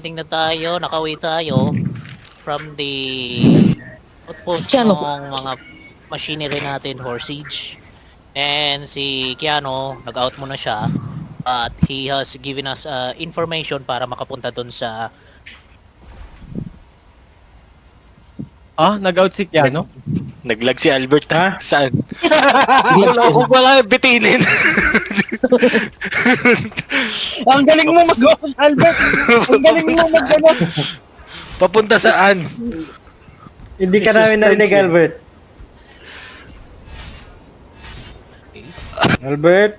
landing na tayo, nakauwi tayo from the outpost Keanu. ng mga machinery natin for siege. And si Keanu, nag-out muna siya. But he has given us information para makapunta dun sa... Nag-out si Keanu? Naglag si Albert Ha? Saan? Wala bitinin. Ang galing mo mag-host, Albert. Ang galing mo mag-ano. Papunta saan? Hindi ka namin narinig, Albert. Albert?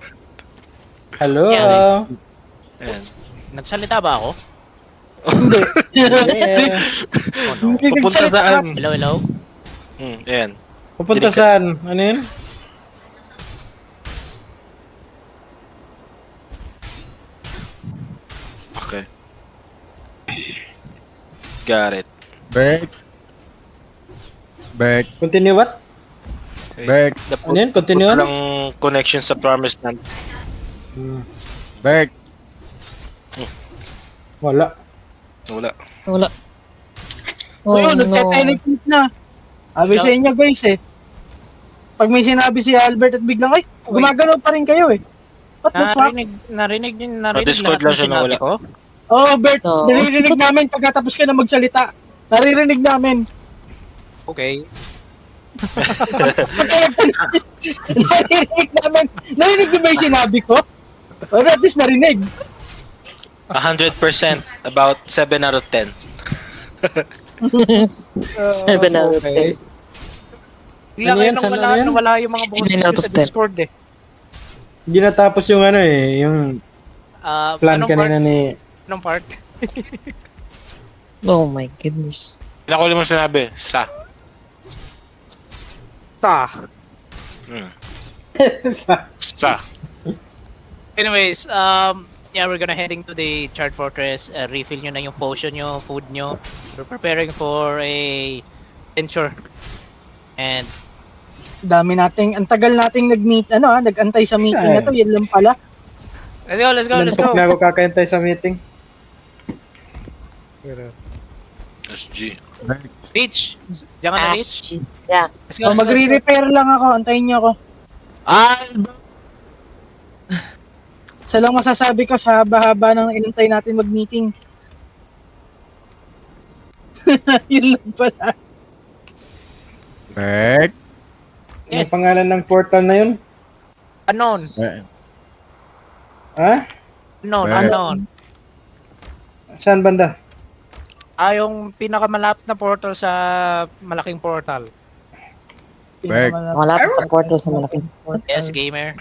Hello? Yeah. Ayan. Nagsalita ba ako? Hindi. Oh, no. Hindi Papunta nagsalita. saan? Hello, hello? Ayan. Pupunta Hindi ka- saan? Ano yun? Okay. Got it. Berk. Berk. Continue what? Berk. Ano yun? Continue on? Lang connection sa promised land. Berk. Wala. Wala. Wala. Oh, Ayun, nagte-teleport na. Sabi sa inyo guys pag may sinabi si Albert at biglang, ay, gumagalaw pa rin kayo What the fuck? Narinig Discord lahat lang ng siya sinabi nawala. ko. Oh, Bert, Oo. naririnig namin pagkatapos ka na magsalita. Naririnig namin. Okay. Naririnig namin. Narinig niyo ba yung sinabi ko? Or at least narinig. 100%. About 7 out of 10. 7 out of 10. Bigla Ano kayo yan? nang Saan wala, yan? nawala yung mga boses 9 ko out of sa 10. Discord Hindi natapos yung ano yung plan Anong kanina part? ni... Anong part? Oh my goodness. Ilan ko mo sinabi? Sa. Hmm. Sa. Anyways, yeah, we're gonna heading to the Charred Fortress. Refill nyo na yung potion nyo, food nyo. We're preparing for a venture. And Ang tagal nating nag-meet, nag-antay sa meeting na to, yun lang pala. let's go. Lantok na ako kakantay sa meeting. SG. Reach! Diyan ka na, Reach. Yeah. Let's go, let's go, let's go. Magre-repair lang ako, antayin niyo ako. Sa lang masasabi ko sa haba-haba ng inantay natin mag-meeting. Yun lang pala. Berk. Ano pangalan ng portal na yun? Unknown. Ha? Unknown. Saan banda? Yung pinakamalapit na portal sa malaking portal. Berk. Malapit ang portal sa malaking portal. Yes, gamer.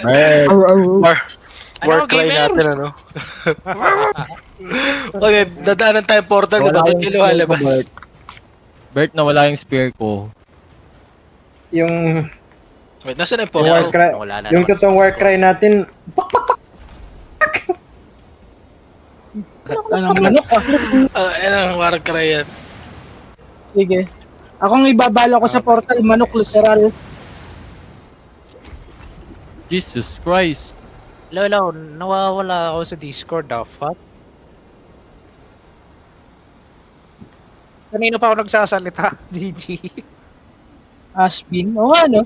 Berk. War cry gamer? natin, ano? Okay, dadaanan tayong portal, di ba? Ba't kayo lumalabas? Berk, nawala yung spear ko. Yung Wait, nasaan yung war portal? cry, Wala na yung naman totoong sa war Discord. cry natin. Manok ah. Ang war cry yan. Sige. Akong ibabala ko sa portal, manok literal. Jesus Christ. Hello, nawawala ako sa Discord, the fuck? Kanina pa ako nagsasalita, GG. Aspin. O nga, no?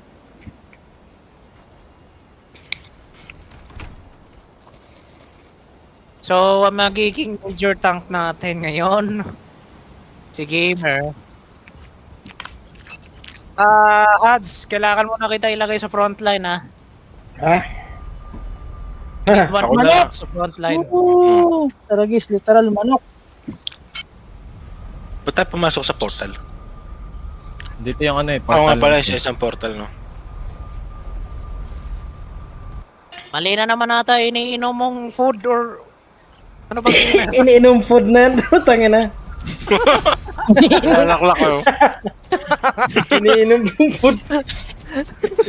So, ang magiging major tank natin ngayon, si Gamer. Ads, kailangan mo na kita ilagay sa frontline, ha? Ha? One Ako na. manok sa frontline. Oo. Taragis, literal manok. Ba't tayo pumasok sa portal? Dito yung ano eh. Oo nga portal pala, nito. sa isang portal, no? Mali na naman ata iniinom mong food or... Ano ba Gamer? Iniinom food na yan. Tangin na. Nalaklak ko. Iniinom yung food.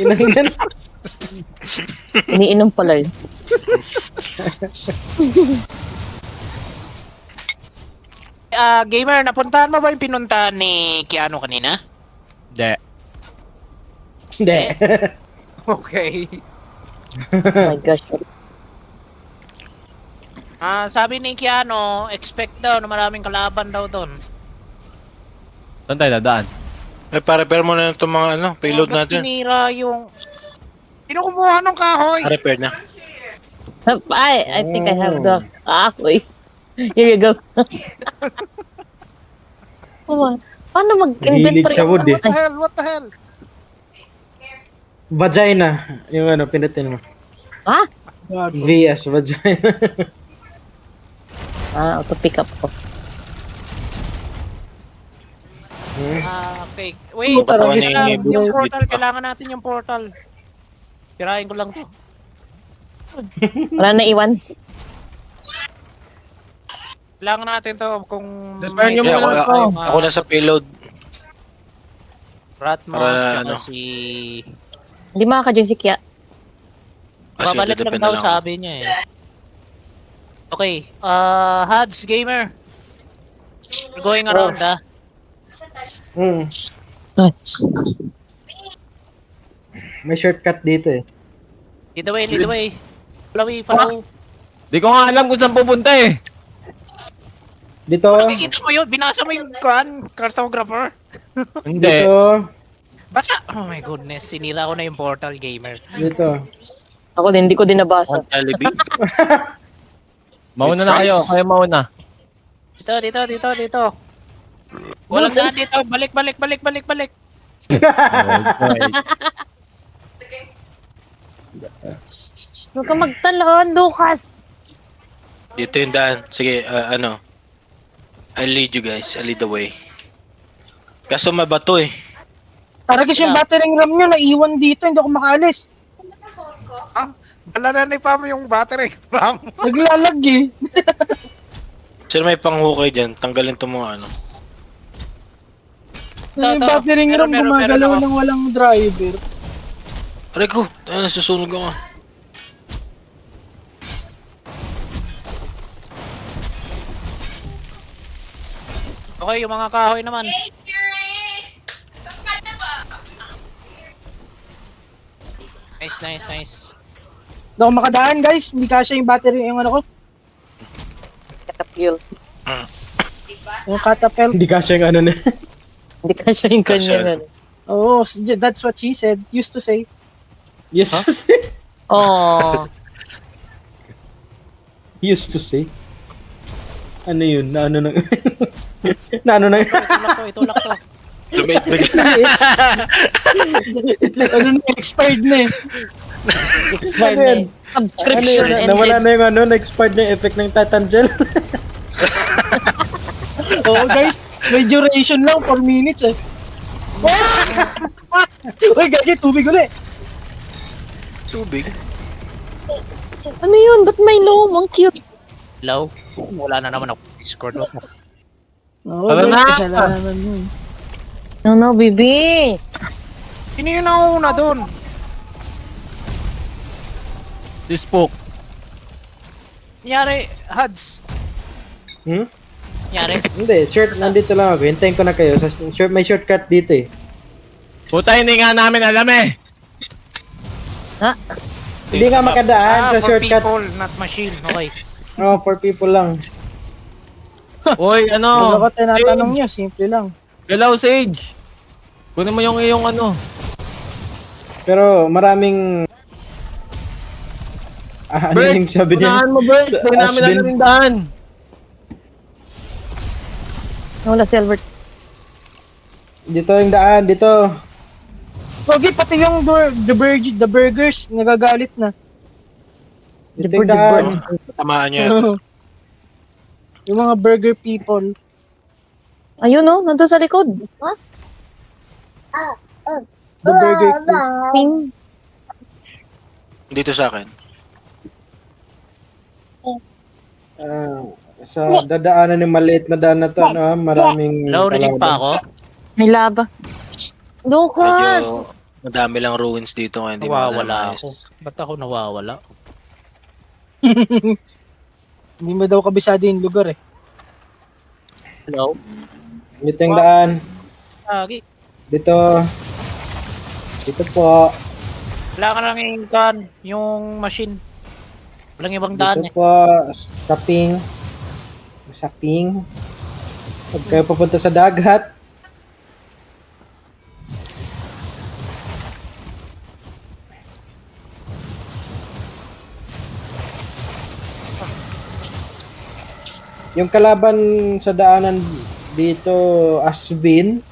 Inang yan. Iniinom pala yun. Gamer, napuntahan mo ba yung pinuntahan ni Keanu kanina? Hindi. Hindi. Okay. Oh my gosh. Sabi ni Keanu, expect daw na maraming kalaban daw doon. Saan tayo dadaan? Ay, para-repair mo na itong mga payload Ba't natin. sinira yung... Sino kumuha ng kahoy? Repair na. I think I have the kahoy. Here you go. Paano Hilig mag-inventory? sa wood eh. What the hell? Vagina. Yung pinutin mo. Ha? VS, vagina. Auto pick up ko. Okay. Wait, Tara, yung portal. Kailangan natin yung portal. Pirahin ko lang to. Wala na iwan. Kailangan natin to kung... Repair nyo Kaya muna ako, to. ako na sa payload. Ratmos, Para, tsaka ano. si... Hindi makaka-join si Kya. Kasi Babalik lang depende daw lang. sabi niya eh. Okay, Hads Gamer. We're going around Hmm. May shortcut dito eh. Lead the way, lead the way. Follow. Di ko nga alam kung saan pupunta eh. Dito. Nakikita mo yun, binasa mo yung cartographer. Hindi. Dito. Basa! Oh my goodness, sinira ko na yung portal gamer. Dito. Ako din, hindi ko din nabasa. Jollibee. Mauna na kayo. Kayo mauna. Dito. Walang saan dito. Balik. Huwag ka magtalon, Lucas! Dito yung daan. Sige, I'll lead you guys. I'll lead the way. Kaso mabato eh. Taragis yung battering ram nyo, naiwan dito, hindi ako makaalis. Wala na pa mo yung battery. Ram. Naglalag eh. Sir, may panghukay dyan. Tanggalin to mga Yung battering ram gumagalaw ng walang driver. Aray ko, nasusunog ako. Okay, yung mga kahoy naman. Nice. Hindi ako makadaan guys, hindi kasya yung battery yung ko. Catapult. Yung catapult. Hindi kasi yung na. Hindi ka siya yung kanya. Oo, that's what she said. Used to say. Yes. Oh. Used to say. Ano yun? Na ano na. Itulak to. Lumait bigla. Ano na, expired na eh. Expired Ano na yan? eh. Subscription Ano yun? ended. Nawala na yung na-expired na yung effect ng Tatangel. Oo guys, may duration lang, 4 minutes eh. Uy, gagi, tubig ulit. Tubig. Ano yun? Ba't may loam? Ang cute. Low. Wala na naman ako. Discord mo. Oo, Tara guys, na! kasalanan yun. No, baby. Sino yung nauna doon? Si Spook. Nangyari, Hads. Hmm? Nangyari. Hindi, nandito lang ako. Hintayin ko na kayo. May shortcut dito eh. Puta, hindi nga namin alam eh. Hindi nga makadaan sa for shortcut. people, not machine. Okay. Oh, for people lang. Uy, Ano ko ano? tinatanong nyo, simple lang. Galaw, Sage. Kunin mo yung iyong ano. Pero maraming... ano Bert, yung sabi niya? unahan mo, Bert. Sa Hindi namin Asbin. alam yung daan. Wala si Albert. Dito yung daan, dito. Okay, pati yung the burgers, nagagalit na. Dito yung daan. Tamaan nyo yan. Yung mga burger people. Ayun no, nandun sa likod. Ha? The burger king. Ping. Dito sa akin. Sa dadaanan ng maliit na daan na to, ano, maraming... Low, rinig pa ako. May laba. Lucas! Medyo madami lang ruins dito ngayon. Hindi Nawawala ako. Ba't ako nawawala? Hindi mo daw kabisado yung lugar eh. Hello? Dito yung daan. Lagi. Dito. Dito po. Wala ka lang yung machine. Walang ibang daan Dito po, saping. Huwag kayo papunta sa dagat. Yung kalaban sa daanan dito, Asvin.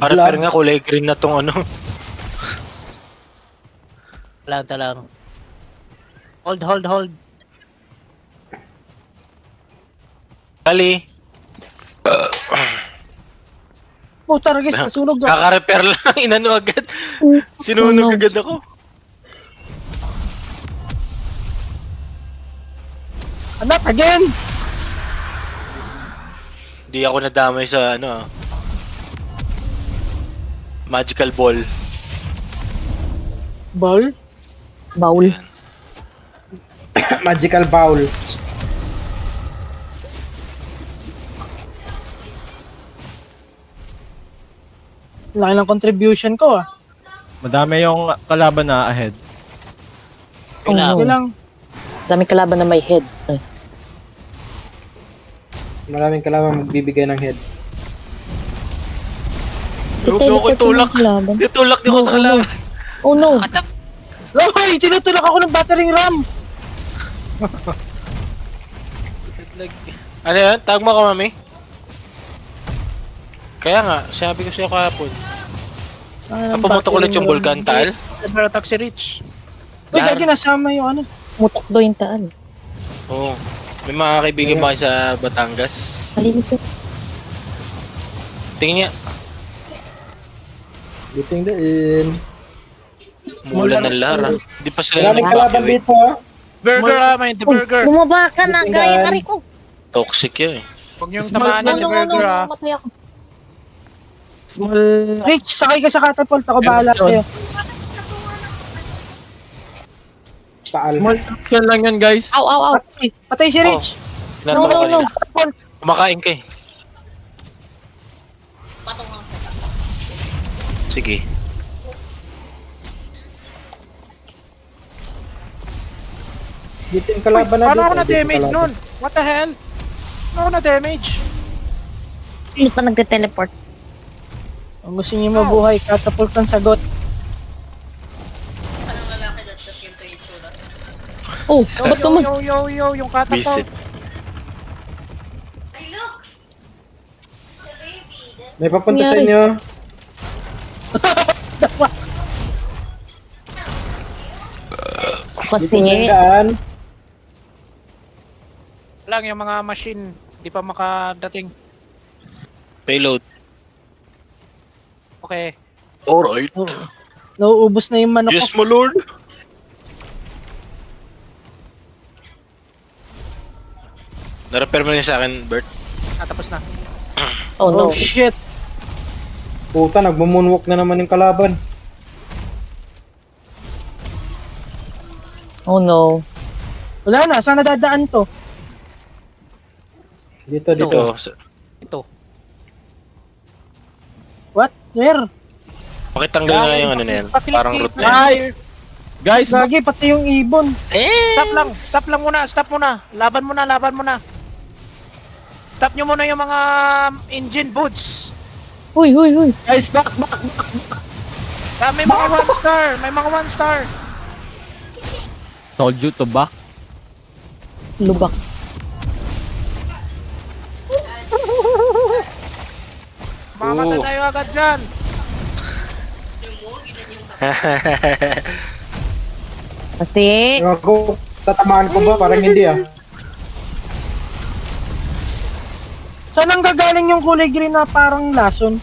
Para nga kulay green na tong ano. Wala lang. Hold. Kali, Puta, Ragis, nasunog ako. kaka-repair lang, inano agad. Sinunog agad ako. Anak, again! Di ako nadamay sa magical ball. Ball? Baul. Magical Bowl. Laki ng contribution ko ah. Madami yung kalaban na ahead. Oh, Sige no. lang. Dami kalaban na may head. Ay. Maraming kalaban magbibigay ng head. Huwag ako itulak. Kalaban. Itulak niyo ako sa kalaban. Oh no. Hoy, tinutulak ako ng battering ram! Ano yan? Tawag mo ako, mami? Kaya nga, sabi ko sa'yo kahapon. Pumunta ulit yung Vulcan Tal. Cyber attack si Rich. Uy, gagi, nasama yung ano. Mutok do yung taan. Oo. May mga kaibigan ba kayo sa Batangas? Malinis yun. Tingin niya. Dito yung daan. Umulan ng Lara. Di pa sila Maraming kalaban nag-evacuate. dito ha. Burger may the Uy, burger. bumaba ka na. Tingnan. Gaya tari ko. Toxic yun eh. Huwag niyong tamaan niya si burger ah. Matay ako. Small... Rich, sakay ka sa catapult. Ako bahala sa'yo. Paal. Small action lang yan, guys. Aw, aw, aw. Patay si Rich. No, no, no. Catapult. Kumakain ka eh. Sige. Dito yung kalaban na Paano dito. ako Dito na-damage kalaban. nun? What the hell? Paano ako na-damage? Hindi pa nagte-teleport. Kung gusto niyo mabuhay, catapult ang sagot. Oh, ba't naman? Yo, yung Visit. catapult. May papunta sa Nangyari. inyo. Kasi, Dito yung daan. Lang yung mga machine. Di pa makadating. Payload. Okay. Alright. Nauubos na yung manok Yes, ko. my lord. Na-repair mo rin sa akin, Bert. Tapos na. oh no. Oh shit. Puta, nagmumunwalk na naman yung kalaban. Oh no. Wala na, saan nadadaan to? Dito, dito. Ito. Ito. What? Where? Pakitanggal na yung ano na yan. Parang root na yan. Guys, Guys, gagi, pati yung ibon. Stop lang muna, stop muna. Laban muna. Stop nyo muna yung mga engine boots. Huy, huy, huy. guys, back. May mga 1 star. Told you to back. Lubak. Mamatay Oo. tayo agad dyan. Kasi, Ako, tatamaan ko ba? Parang hindi ah. Saan ang gagaling yung kulay green na parang lason?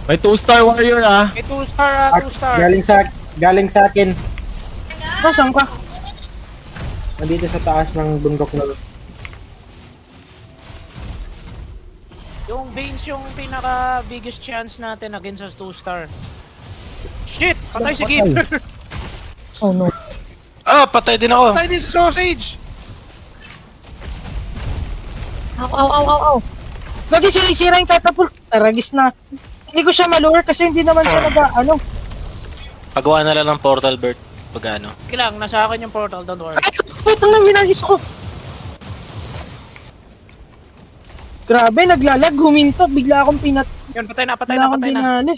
May 2-star warrior ah. May 2 star, 2 star. Galing sa akin. Nasaan ka? Nandito sa taas ng bundok na. Yung Banes yung pinaka biggest chance natin against sa 2 star. Shit! Patay si Gamer! oh no. Ah, patay din ako. Patay din si Sausage! Aw, aw, aw, aw, aw. Gagi, sinisira yung catapult. Taragis na. Hindi ko siya malure kasi hindi naman siya ano. Pagawa na lang ng portal, Bert. Pag ano. Sige lang, nasa akin yung portal, don't worry. Putang na, minahis ko. Grabe, naglalag, huminto. Bigla akong Yun, patay na, patay bigla na, akong patay na. dinali.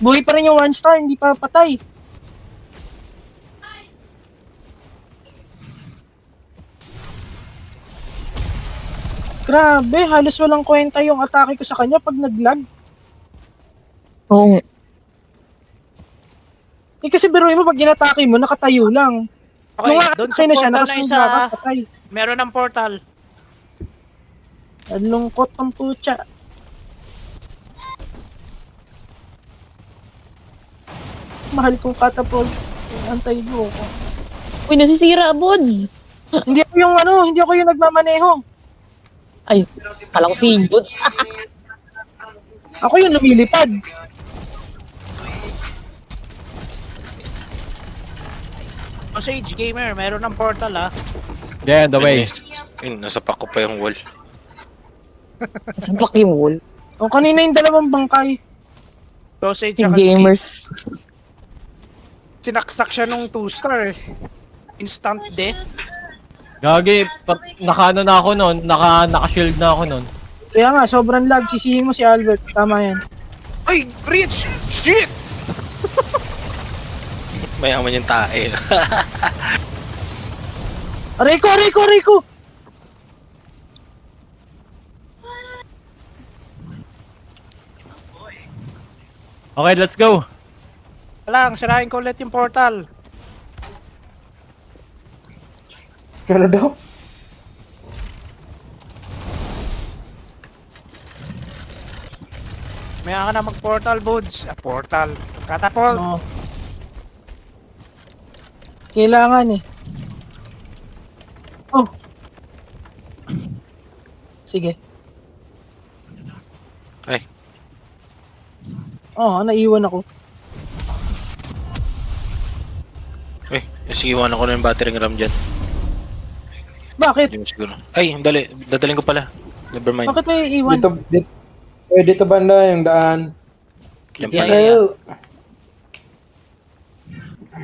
Buhay pa rin yung 1 star, hindi pa patay. Grabe, halos walang kwenta yung atake ko sa kanya pag naglag. Oo. Eh kasi biruin mo, pag inatake mo, nakatayo lang. Okay, Nung doon atake sa na siya, portal na nakasunod isa, ka, patay. meron ng portal. Ang lungkot ng putya. Mahal kong katapult. Antay mo ko. Uy, nasisira, Buds. Hindi ako yung hindi ako yung nagmamaneho. Ay, kala ko si Buds. Ako yung lumilipad. O Sage Gamer, meron ng portal Yeah, the way. Ayun, nasa pako pa yung wall. Sa Pakimol. O kanina yung dalawang bangkay. So Sage Yung tsaka gamers. sinaksak siya nung 2-star eh. Instant death. Gagi, naka-ano na ako nun, naka-shield na ako nun. Kaya nga, sobrang lag. Sisihin mo si Albert. Tama yan. Ay, Rich! Shit! Mayaman yung tae. Aray ko, aray ko, aray ko! Okay, let's go. Lang, sirain ko ulit yung portal. Kano daw? Maya ka na mag-portal, Buds. Portal. Catapult. Oo. Kailangan eh. Oh. Sige. Ay. Oo, naiwan ako. Sige, iwanan ko na yung battering ram dyan. Bakit? Hindi mo siguro. Ay, dali. Dadaling ko pala. Never mind. Bakit may iwan? Dito banda yung daan. Yan Yeah, pala. yeah.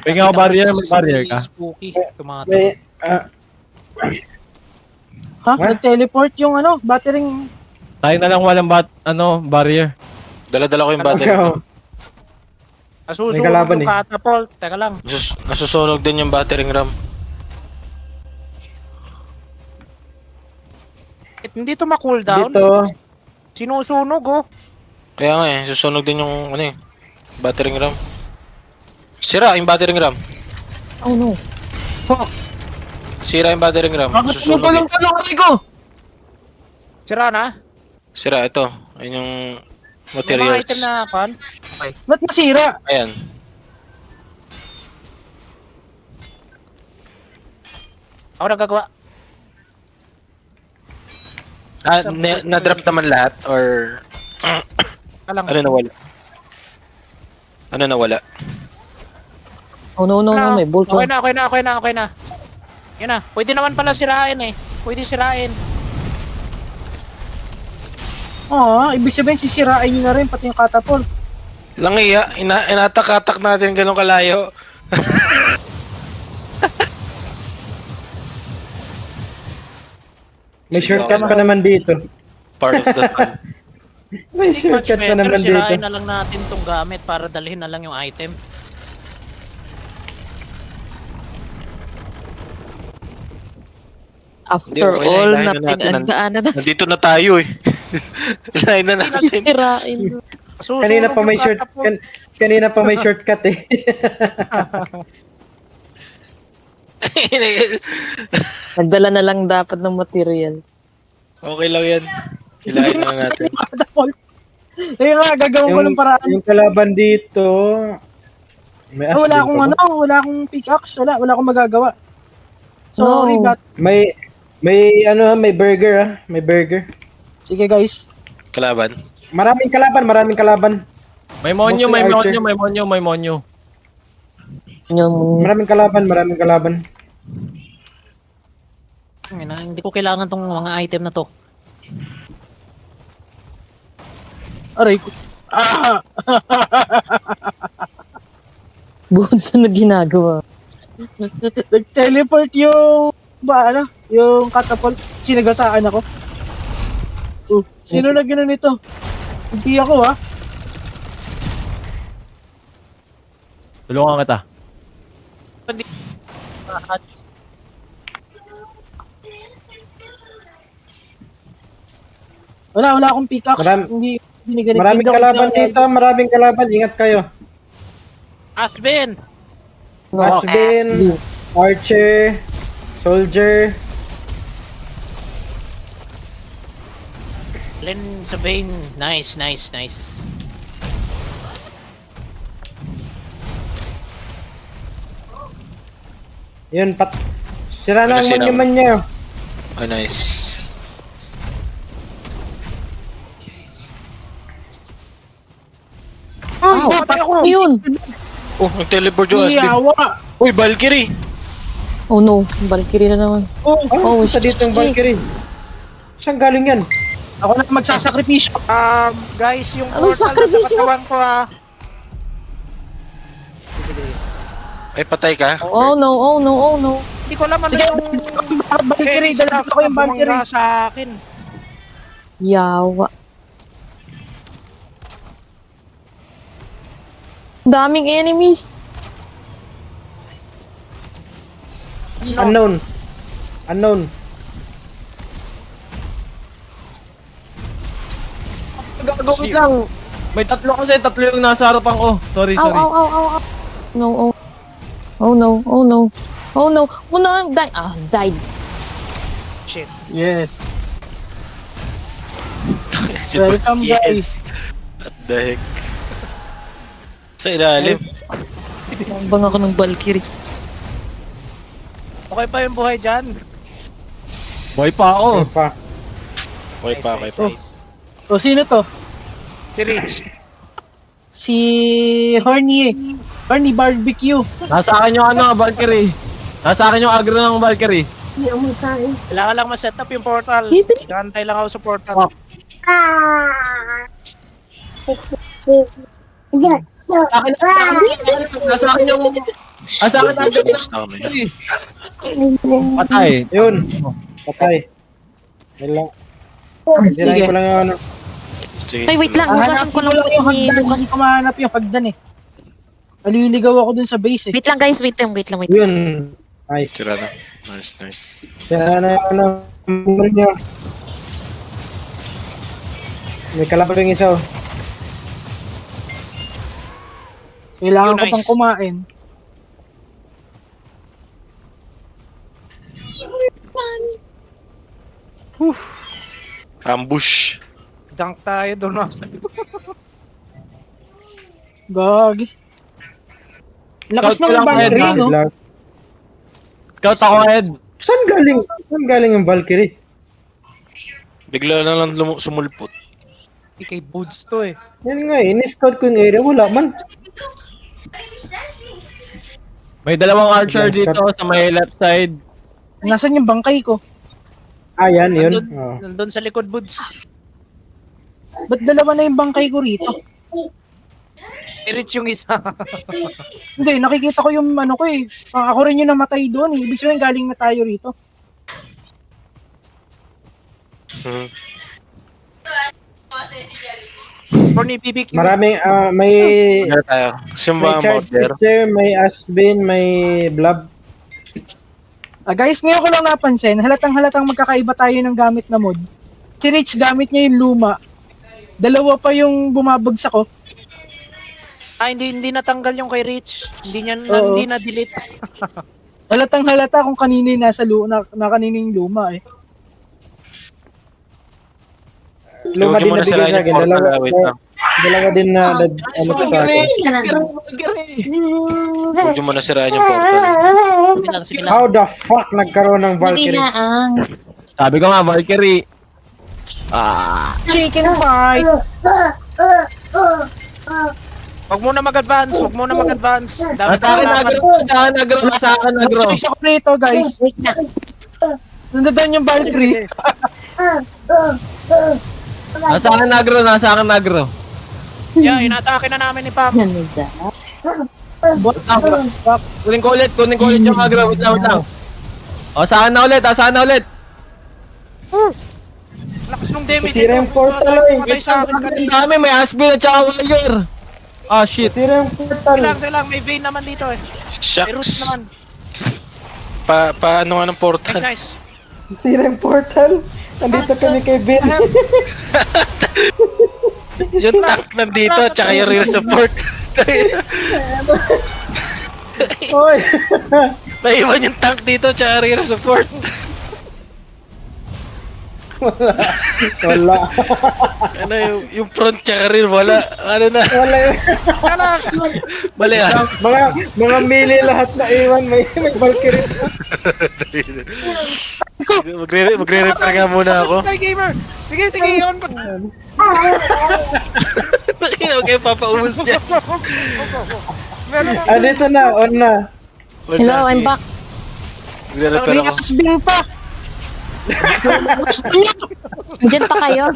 Pwede ako barrier, may barrier ka. Spooky. Tumatakot. May, Ha? Nag-teleport yung battering. Tayo na lang walang barrier. Dala-dala ko yung battery ram. Nasusunod May kalaban yung eh. catapult. Teka lang. Nasusunog din yung battering ram. Hindi to ma-cooldown. dito. Sinusunog oh. Kaya nga susunog din yung battering ram. Sira yung battering ram. Oh no. Sira yung battering ram. Bakit Susunog tulong eh. tulong aray ko? Sira na. Sira, ito. Ayun yung May mga materials. item na pan. Ba't nasira? Ayan. Ako nagagawa. Na-drop naman lahat or Teka lang. ano nawala? Ano nawala? Oh no, no, no, may bolt. Okay na, okay na, okay na, okay na. Yun na. Pwede naman pala sirain eh. Pwede sirain. Oo, ibig sabihin sisirain nyo na rin pati yung catapult. Langiya, inatak-atak natin ganun kalayo. May shortcut pa naman dito. Part of the fun. May shortcut pa naman dito. Sirain na lang natin tong gamit para dalhin na lang yung item. Hindi, After okay na, all, ilahin na natin. napinagdaanan na. Nandito na tayo eh. Ilahin na natin. Sisirain. Susunog Kanina pa may yung catapult. kanina pa may shortcut eh. Nagdala na lang dapat ng materials. Okay lang yan. Ilahin na natin. Catapult. Eh nga, gagawin ko ng paraan. Yung kalaban dito, may Ah, wala aswang akong pa ba? wala akong pickaxe, wala akong magagawa. Sorry, No. but May burger may burger. sige guys. Kalaban. Maraming kalaban. May monyo, Mostly may archer. monyo, may monyo, may monyo. Yung Maraming kalaban. Hindi ko kailangan tong mga item na to. Aray ko. Ah! Bukod sa ginagawa. Nag-teleport yung, yung catapult. Sinagasaan ako. Sino na gano'n nito? Hindi ako, ha? Tulungan kita. Wala akong pickaxe. Hindi ganito. Maraming kalaban dito, maraming kalaban. Ingat kayo. Asbin! No, Asbin, Archer, Soldier. Len Sabine. Nice. Yun, sira na ang Ano sila? monument niya. Oh, nice. Ow, patay ako. yun. Oh, nag-teleport yung Asbin. Iyawa. Uy, Valkyrie! Oh no, Valkyrie na naman. Oh, Oh, Sa dito yung shit. Valkyrie. Saan galing yan? ako na magsasakripisyo. Guys, yung Ano, portal na sa sakripisyo? katawan ko Ay, patay ka? Oh no. Hindi ko alam ano Sige, yung Valkyrie, dala ko yung Valkyrie. bumangga sa akin. Yawa. Daming enemies. Unknown. Wait lang. May tatlo yung nasa harapan ko. Sorry. Ow. No. Oh no. Died. Shit. Yes. Si Welcome, Boss, guys. What the heck? Sa ilalim. Bang ako ng Valkyrie. Okay pa yung buhay dyan. Boy pa ako. Okay pa. O, sino to? Si Rich. Si Horny. Horny Barbecue. Nasa akin yung Valkyrie. Nasa akin yung agro ng Valkyrie. Kailangan lang ma-set up yung portal. Hindi. Gantay lang ako sa portal. Nasa akin yung... Nasa akin yung agro ng Valkyrie. Patay. Yun. Patay. Yun lang. Sirahin ko lang yung ano. Ay, wait lang. Hugasan ko lang yung ni hagdan. Lucas. Hindi ko mahanap yung hagdan eh. Aliligaw ako dun sa base eh. Wait lang guys, wait lang. Yun. Nice. Tira na. Nice. Sira na yung ano. Ano niya. May kalaban yung isa. Kailangan ko Nice. pang kumain. Ambush. Dunk tayo doon. Gagi. Lakas Scout ko ng lang, Valkyrie, Ed, no? Scout ako, Ed. Saan galing yung Valkyrie? Bigla na lang sumulpot. Hindi kay Boots to eh. Yan nga eh. In-scout ko yung area. Wala man. May dalawang archer dito sa may left side. Nasaan yung bangkay ko? Yan. Yun. Nandun, Oh. nandun sa likod Boots. Ba't dalawa na yung bangkay ko rito? Si Rich yung isa. Hindi, nakikita ko yung ano ko eh. Ako rin yung namatay doon eh. Ibig sabihin galing na tayo rito. Horny BBQ. Maraming, may Kaya tayo. Simba ang charge border. pitcher, may Asbin, may blob. Guys, ngayon ko lang napansin, halatang magkakaiba tayo ng gamit na mod. Si Rich gamit niya yung luma. Dalawa pa yung bumabagsak ko. Hindi natanggal yung kay Rich. Oo. Hindi na-delete. Halatang halata kung kanino yung nasa na kanino yung luma eh. Luma Huwag din mo na nabigay sirain sa yung akin. portal. Wait lang. Dalawa din na ano sa akin. Huwag mo na sirain yung portal. Sige lang. How the fuck nagkaroon ng Valkyrie? Nabilaang. Sabi ko nga, Valkyrie. Chicken fight! Huwag muna mag-advance. Dami Nasa akin agro. Nasa akin agro. Guys, ako rito guys. Wait na. Nandun yung Valkyrie. Nasa akin agro. Yeah, inatake na namin ni Pam. Ano da? What the fuck? Kunin ko ulit yung aggro. Wait lang. O, saan na ulit? Saan na ulit? Lakas nung damage. Sira yung portal, eh. Patay sa akin Ang kanina. dami, may Asbin at saka Warrior. Ah, shit. Sira yung portal. Silang, may vein naman dito eh. May root Shucks. naman. Paano nga ng portal? Nice. Sira yung portal. Nandito kami kay Ben. Yung tank nandito, tsaka yung rear support. Hoy. Naiwan yung tank dito, tsaka rear support. Wala. Ano yung front tsaka rear, wala. Ano na, Wala yun. mali ah. Mga melee lahat na iwan. May Valkyrie. Magre-repair nga muna ako. Okay, gamer. Sige, on ko. Okay, papaubos niya. Dito na. On na. Hello, I'm back. Magre-repair May ako. Asbin pa! Diyan pa kayo?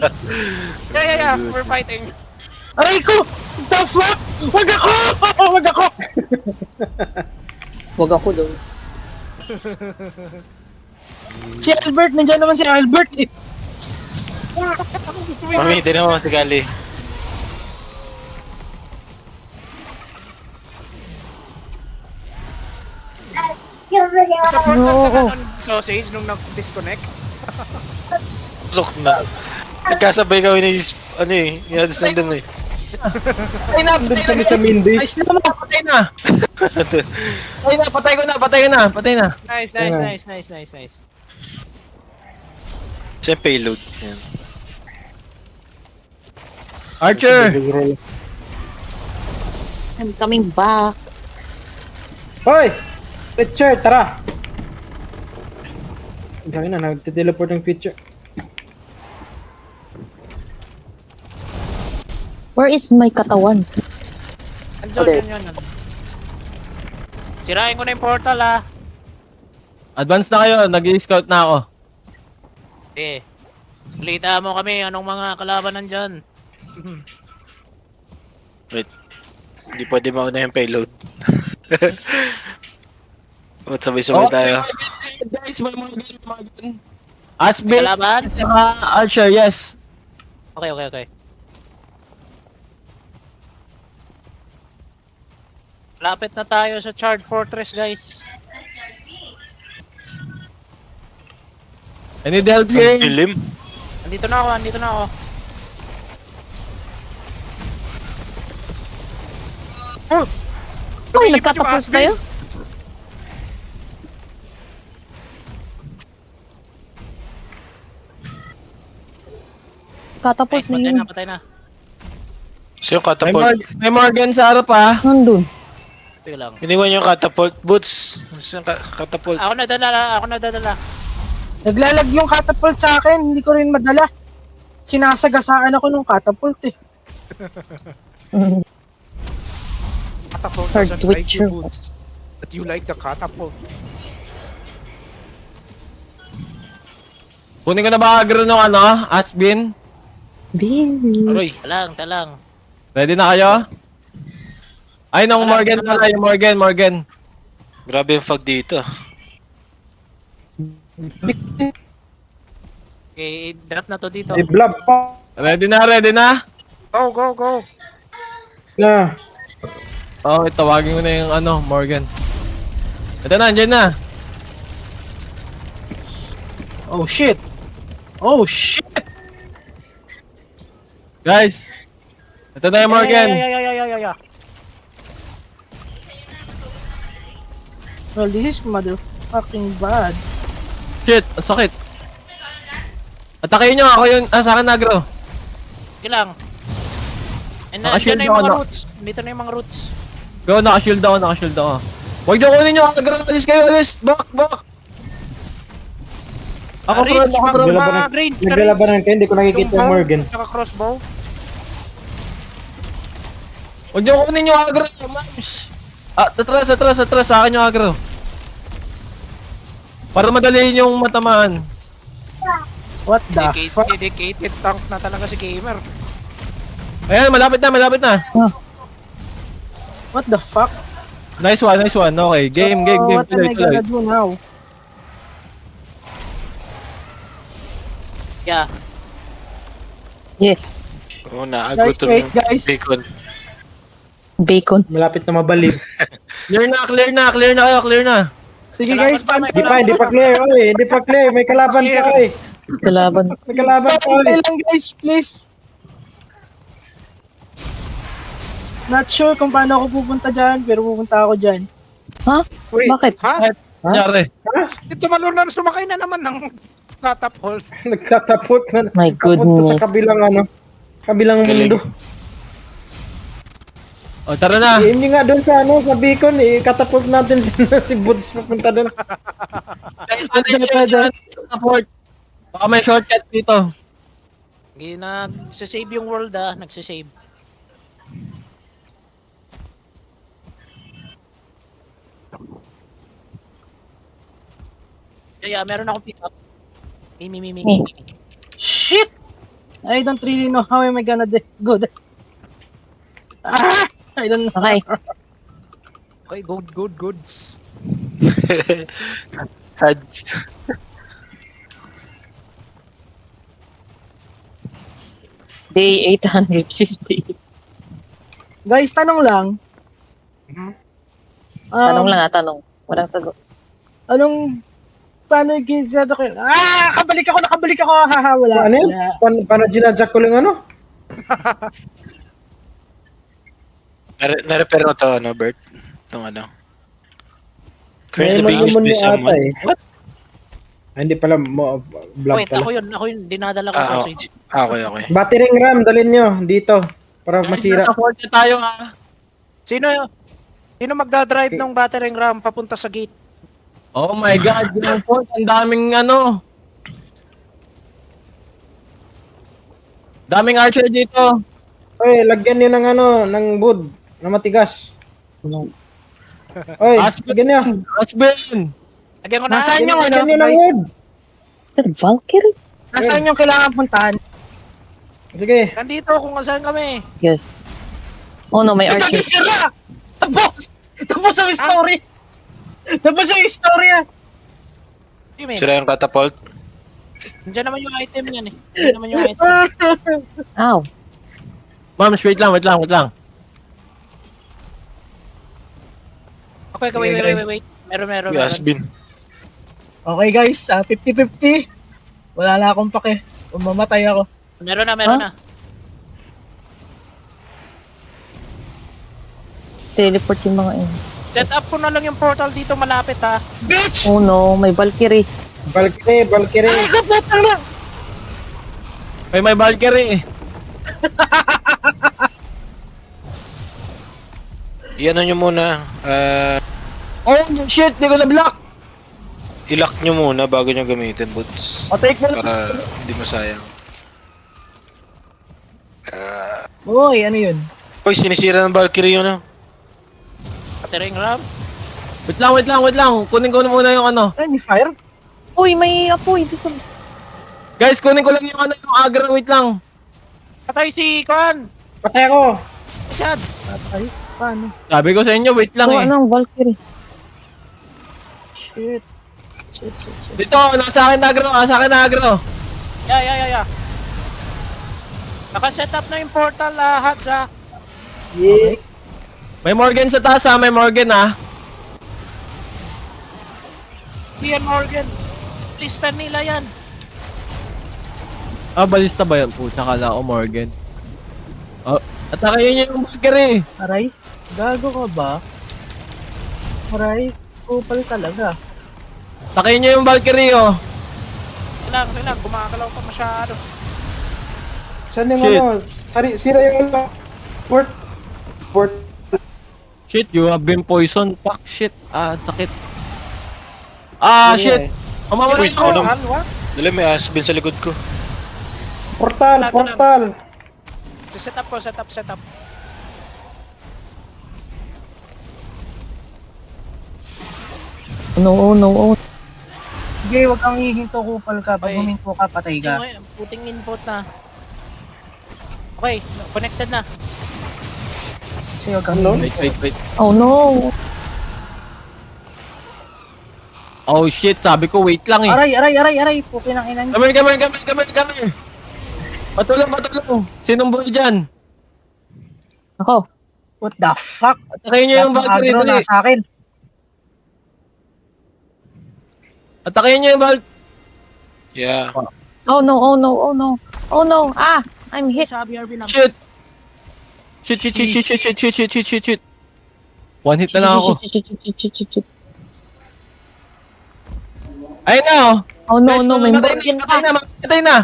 Yeah. We're fighting. Aray ko! The fuck? Wag ako! Wag ako! Huwag ako doon. Si Albert, nandiyan naman si Albert eh. Mami, tinan mo si Kali. Sa portal Oo. ka nun, sausage, nung nag-disconnect. Sok na. Nagkasabay kami ni, ano eh, yadis nandun eh. Doon kami sa main Ay, base. sino na? Patay na. Patay na. Nice. Siya yung payload. Yan. Archer. I'm coming back. Hoy! Picture, tara! Gawin na, nag-teleport ng picture. Where is my katawan? Andyan, yun. Sirain ko na yung portal ah. Advance na kayo. Nag-i-scout na ako. Eh, balita mo kami, anong mga kalaban nandyan? Wait. Hindi pwede mauna yung payload. Ba't sabay-sabay tayo? Guys, may Morgan. Asbin Kalaban? at saka Archer, yes. Okay. Lapit na tayo sa Charred Fortress, guys. I need help here. Dilim? Andito na ako. Ay, nagkatapos tayo? Katapos na yun. Patay na. So yung May, catapult. May Morgan sa harap ah. Nandun. Sige lang. Iniwan yung catapult. Boots. So yung catapult. Ako nadadala. Naglalag yung catapult sa akin, hindi ko rin madala. Sinasagasaan ako nung catapult eh. Catapult Hard doesn't like Twitch. You, But you like the catapult. Kunin ko na ba agro ng ano? Asbin? Baby. Aroy. Talang. Ready na kayo? Ay, nung Morgan pala. Yung Morgan. Grabe yung fog dito. Okay, drop na to dito. May blob pa. Ready na? Go. Na. Oh, tawagin ko na yung ano, Morgan. Ito na, andyan na. Oh shit! Guys. Ito na yung Morgan. Yeah. Well, this is motherfucking bad. Shit, ang sakit. Atakin nyo, ako yung, sa akin agro. Sige lang. And Naka-shield nandiyan na yung mga ako, no? roots. Dito na yung mga roots. Go, naka-shield ako. Huwag nyo kunin yung agro, alis kayo, alis. Back. Ako Range, front. range. Naglalabanan kayo, hindi ko nakikita yung Morgan. Tsaka crossbow. Huwag nyo kunin yung agro, mams. Atras, sa akin yung agro. Para madali yung matamaan. What the fuck? Dedicated tank na talaga si gamer. Ayan, malapit na. What the fuck? Nice one, nice one. Okay, game. What am Tuloy, I gonna tuloy. do now? Yeah. Yes. Oo na, Guys, gutom wait, yung guys. bacon. Bacon. Malapit na mabalib. Clear na kayo. Sige Kalaban guys, pa, paano may Hindi pa, hindi pa clear, oy. Hindi pa clear. May kalaban pa, oy. Kalaban. May kalaban pa, oy. Pantay lang guys, please. Not sure kung paano ako pupunta dyan, pero pupunta ako dyan. Ha? Wait, Bakit? ha? Nangyari. Ito malunan sumakay na naman ng catapult. Nagkatapot na. My Papunta sa goodness. kabilang Galing. mundo. O, tara na. I-aim nyo nga doon sa sa beacon, katapult natin si Buds papunta doon. Support. Baka may shortcut dito. Nagsisave yung world nagsisave. Yeah, meron akong pick up. Me. Shit! I don't really know how am I gonna go there. Ah! I don't know. Okay. Okay, goods. Hads. Day 850. Guys, tanong lang. Tanong lang tanong. Walang sagot. Paano yung ginagawa ko? Nakabalik ako, haha, wala. Ano yun? Wala. Para ginadjak ko lang ano? Na-repair mo to, Bert? Itong ano. Currently May being used magmumuni by someone. ata eh. What? Hindi pala, vlog Wait, pala. ako yun, dinadala ko sa sausage. Okay. Battery RAM, dalhin nyo dito. Para masira. Support na tayo ha. Sino magdadrive ng battering ram papunta sa gate? Oh my God, yung port, ang daming daming archer dito. Oy, lagyan nyo ng ng wood na matigas. Oy, lagyan nyo. Asbin! Lagyan ko na. Nasaan yung Lagyan nyo ng wood. Valkyrie? Nasaan yung kailangan puntahan? Sige. Nandito kung saan kami. Yes. Oh no, may Ito archer. sira! Tapos ang story! Tapos ang istorya! What do you mean? Sira yung catapult. Nandiyan naman yung item yan eh. Nandiyan naman yung item. Ow. Ma'am, wait lang. Okay, wait. Meron. Uy, Asbin. Okay guys, 50-50. Wala na akong pake. Mamatay ako. Meron na. Teleport yung mga yun. Set up ko na lang yung portal dito malapit ha. Bitch! Oh no, may Valkyrie. Valkyrie. Ay, kaputang na! May Valkyrie. Iyan nyo muna. Oh shit, di ko na-block. I-lock nyo muna bago nyo gamitin, Boots. O, take mo na. Para hindi masayang. Uy, ano yun? Uy, sinisira ng Valkyrie yun, Battering ram. Wait lang. Kunin ko na muna yung Ano, ni fire? Uy, may apoy. Guys, kunin ko lang yung yung agra. Wait lang. Patay si Kwan. Patay ako. Sads. Ay, paano? Sabi ko sa inyo, wait lang Oh, eh. anong Valkyrie? Shit. Dito, nasa akin na agro. Yeah. Naka-set up na yung portal Hats ha. Yeah. May Morgan sa taas ha, may Morgan ha. Ian Morgan. Lista nila yan. Ah, balista ba yun? Puta, kala ko Morgan. Oh, atakayin niyo yung Valkyrie. Aray, gago ka ba? Aray, kupal talaga. Atakayin niyo yung Valkyrie oh. Kailang. Gumagalaw pa masyado. Saan yung Shit. sira yung port. Shit, you have been poisoned. Fuck, shit. Ah, sakit. Ah, shit. Mamamatay Wait, ako. ano? Dali, may Asbin sa likod ko. Portal. Set up. No. Sige, wag kang hihinto, kupal ka. Pag Ay. huminto ka, patay ka. Puting input na. Okay, connected na. Kasi wag kang Ano? hihinto. Wait. Oh no. Oh shit, sabi ko wait lang eh. Aray. Pukin ang inan. Come here. Patulong. Sinong boy dyan? Ako. What the fuck? Atakin nyo yung Valkyrie Agro dali. na sa akin. Atakin nyo yung Valkyrie. Yeah. Oh no. Ah, I'm hit. Sabi RB lang. Shit. Shit. One hit na lang ako. Shit. Ayun na oh. Oh no, Guys, may matay Morgan pa. Patay na.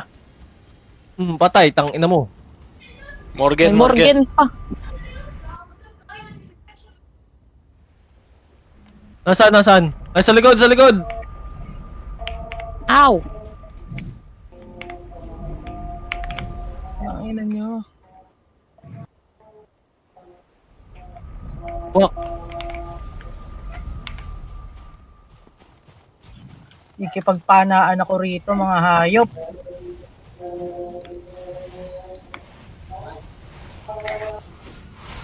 Patay, tang ina mo. May Morgan. Morgan pa. Nasaan? Ay, sa likod. Ow. Ang inan nyo. Fuck. Ikipagpanaan ako rito, mga hayop.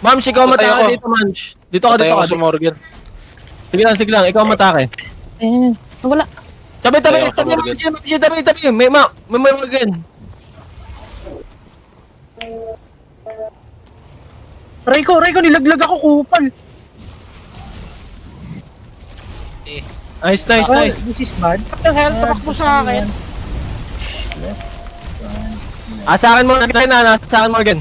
Ma'am, ikaw Patay matake ako. dito, ma'am. Dito ka. Patay ako sa Morgan. Sige lang, ikaw matake. Wala. Tabi. Patay ako sa Morgan. Tabi. May Morgan. Rico, nilaglag ako kupal. Nice. This is bad. What the hell? Tamakbo sa akin. Sa akin Morgan.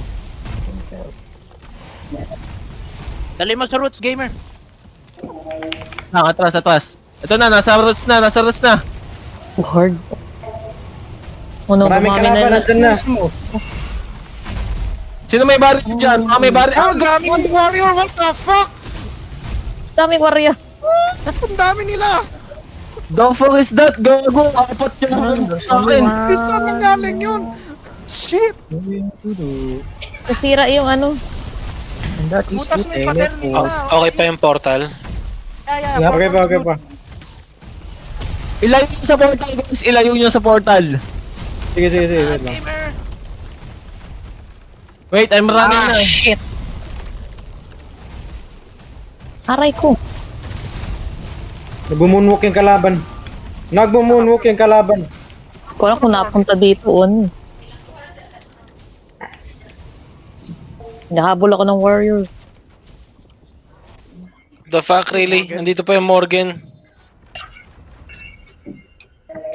Dali mo sa roots, gamer. Atras. Ito na, nasa roots na. Lord. Oh no, Maraming dumami kalaban, na. nandun na. Sino may baril dyan? May baril. Oh, dami yung warrior. What the fuck? Daming warrior. Ang dami nila. The fuck is that? Gago, apat yun sa akin. Saan nanggaling yun? Shit. Nasira yung ano. And that is Butas to na yung patel teleport. nila. Okay pa yung portal. Yeah. Okay pa. Ilayo nyo sa portal, guys. Ilayo nyo sa portal. Sige, wait lang. Gamer. Wait, I'm running na. Shit. Aray ko. Nagmumunwok yung kalaban. Kung ako napunta dito, on. Nahabol ako ng warrior. The fuck, really? Nandito pa yung Morgan.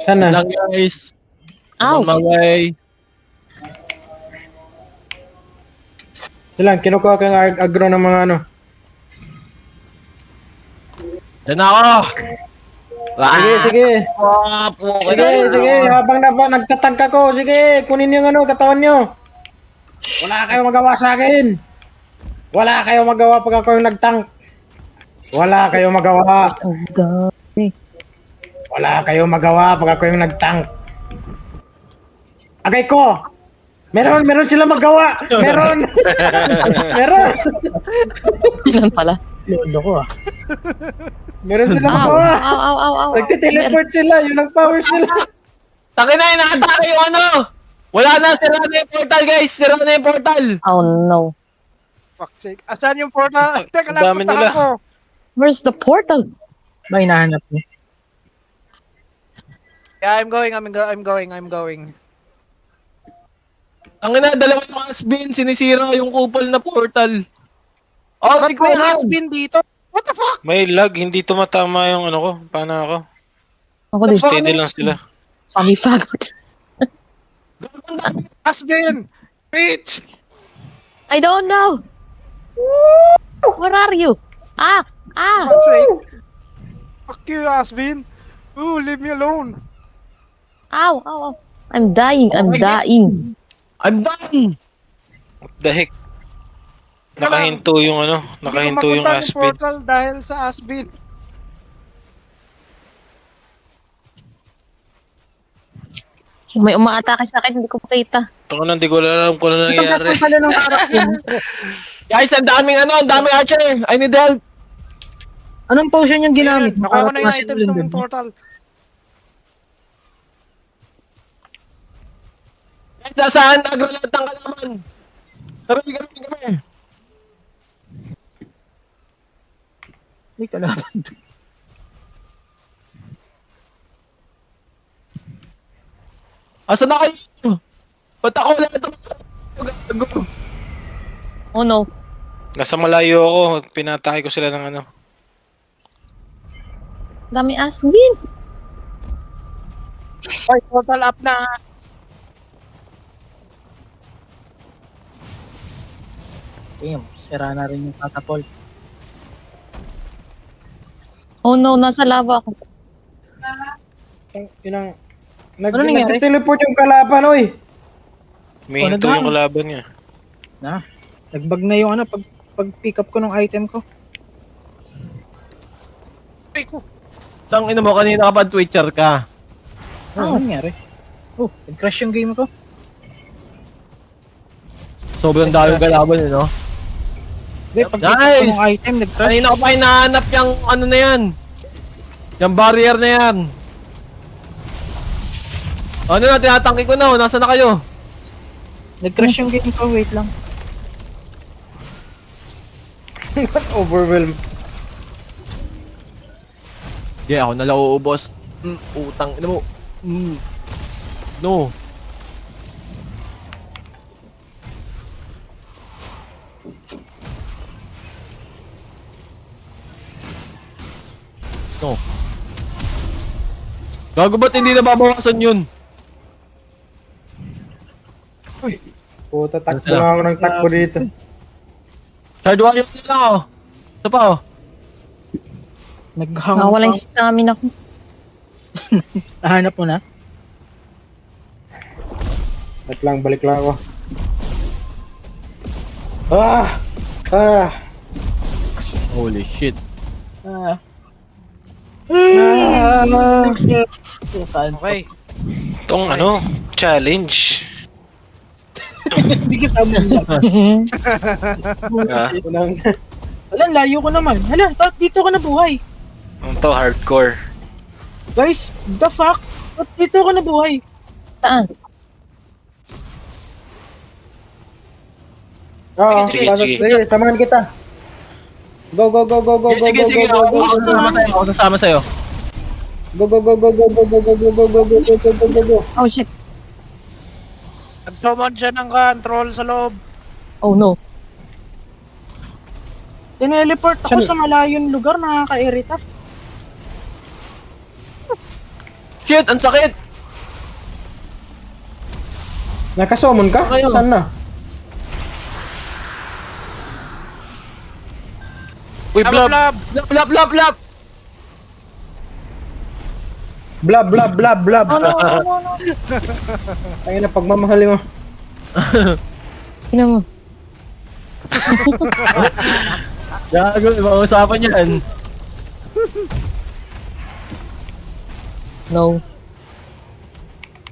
Sana. Lang guys. Ow! On my way. Silang, kinukuha ko yung agro ng mga ano. Yan ako. Sige. Sige. Habang nagtatag ako. Sige, kunin yung ano, katawan nyo. Wala kayong magawa sa akin. Wala kayong magawa pag ako yung nagtank. Wala kayong magawa. Ang dami. Wala kayong magawa pag ako yung nagtank. Agay ko! Meron sila magawa! Meron! Ilan pala? Lolo ko ah. Meron sila Ow! magawa! Ow! Nagtiteleport sila, yun ang power sila. Takin na, nakatake yung ano. Wala na, sira na yung portal guys. Sira na yung portal. Oh no. Fuck sake. Asan yung portal? Teka Ang dami lang, punta nila. ako. Where's the portal? Ba hinahanap niya? Yeah, I'm going. Ang ina, dalawang asbin. Sinisira yung kupal na portal. Oh, Ba't may has-been dito? What the fuck? May lag, hindi tumatama yung ano ko. Paano ako? Ako din. Steady lang sila. Sabi fagot. Has-been! Reach! I don't know. Where are you? Ah! Fuck sake. Fuck you, has-been. Ooh, leave me alone. Ow! I'm dying. I'm done. What the heck? Nakahinto yung ano, nakahinto yung Hindi ko mapunta aspin. portal dahil sa has-been. May umaatake sa akin, hindi ko makita. Ito na, hindi ko alam kung ano Ito nangyayari. gasol pala ng karakter. Guys, ang daming archer. I need help. Anong potion yung ginamit? Nakuha ko na yung Makakataas items yung ng lindol. portal. Guys, nasaan? Agro lahat ng kalaman. Kami. May kalaban. Asa na kayo? Ba't ako wala ito? Gago. Oh no. Nasa malayo ako. Pinatake ko sila ng ano. Dami asbin. Oy, total up na. Damn, sira na rin yung catapult. Oh no, nasa lava ako. Yun ang... Ano nangyari? Nag-teleport yung kalaban, oy! May Ano hinto daw? yung kalaban niya. Nagbag na yung ano, pag pick up ko ng item ko. Ay ko. Sang ina mo, kanina ka pa Twitcher ka. Ano nangyari? Oh, nag-crash yung game ko. Sobrang dami kalaban no? Hindi, pag pick up ko Nice! ng item, nag-crash. Kanina ko pa hinahanap yung ano na yan. Yung barrier na yan. Ano na, tinatangki ko na. Nasaan na kayo? Nag-crash yung game ko, wait lang. Overwhelmed. Yeah, ako nala uubos. Utang ina mo. No. No. Gago ba't hindi nababawasan yun? Puta, takbo na ako ng takbo dito. Shard wire na lang oh. Ito pa oh. Naghang Nakawala yung stamina ko. Nahanap mo na? At lang, balik lang ako. Ah! Ah! Holy shit. Ah. Okay. Itong ano, challenge. Hindi kita mo lang. Ah, Wala, layo ko naman. Hala, dito ka na buhay. ano to, hardcore. Guys, the fuck? Ba't dito ka na buhay? Saan? Oo, Sige, sige. sige, samahan kita. Go, go, go, go, go, go, Sige, go, sige. go, go, Ako go, sasama sa'yo. Ako sasama sa'yo. go, go, go, go, go, go, go, go, go, go, go, go, go, go, go, go. Oh shit. Nag-summon siya ng control sa loob. Oh no. Tineleport ako sa malayong lugar, nakaka-irita. Shit, ang sakit. Nakasomon ka? Kayo. Saan na? Uy, blab. Blab! Blab. Blab, blab, blab, blab. Oh no, no, no. Ayun na, pagmamahali mo. Sino mo? Gago, mausapan yan. No.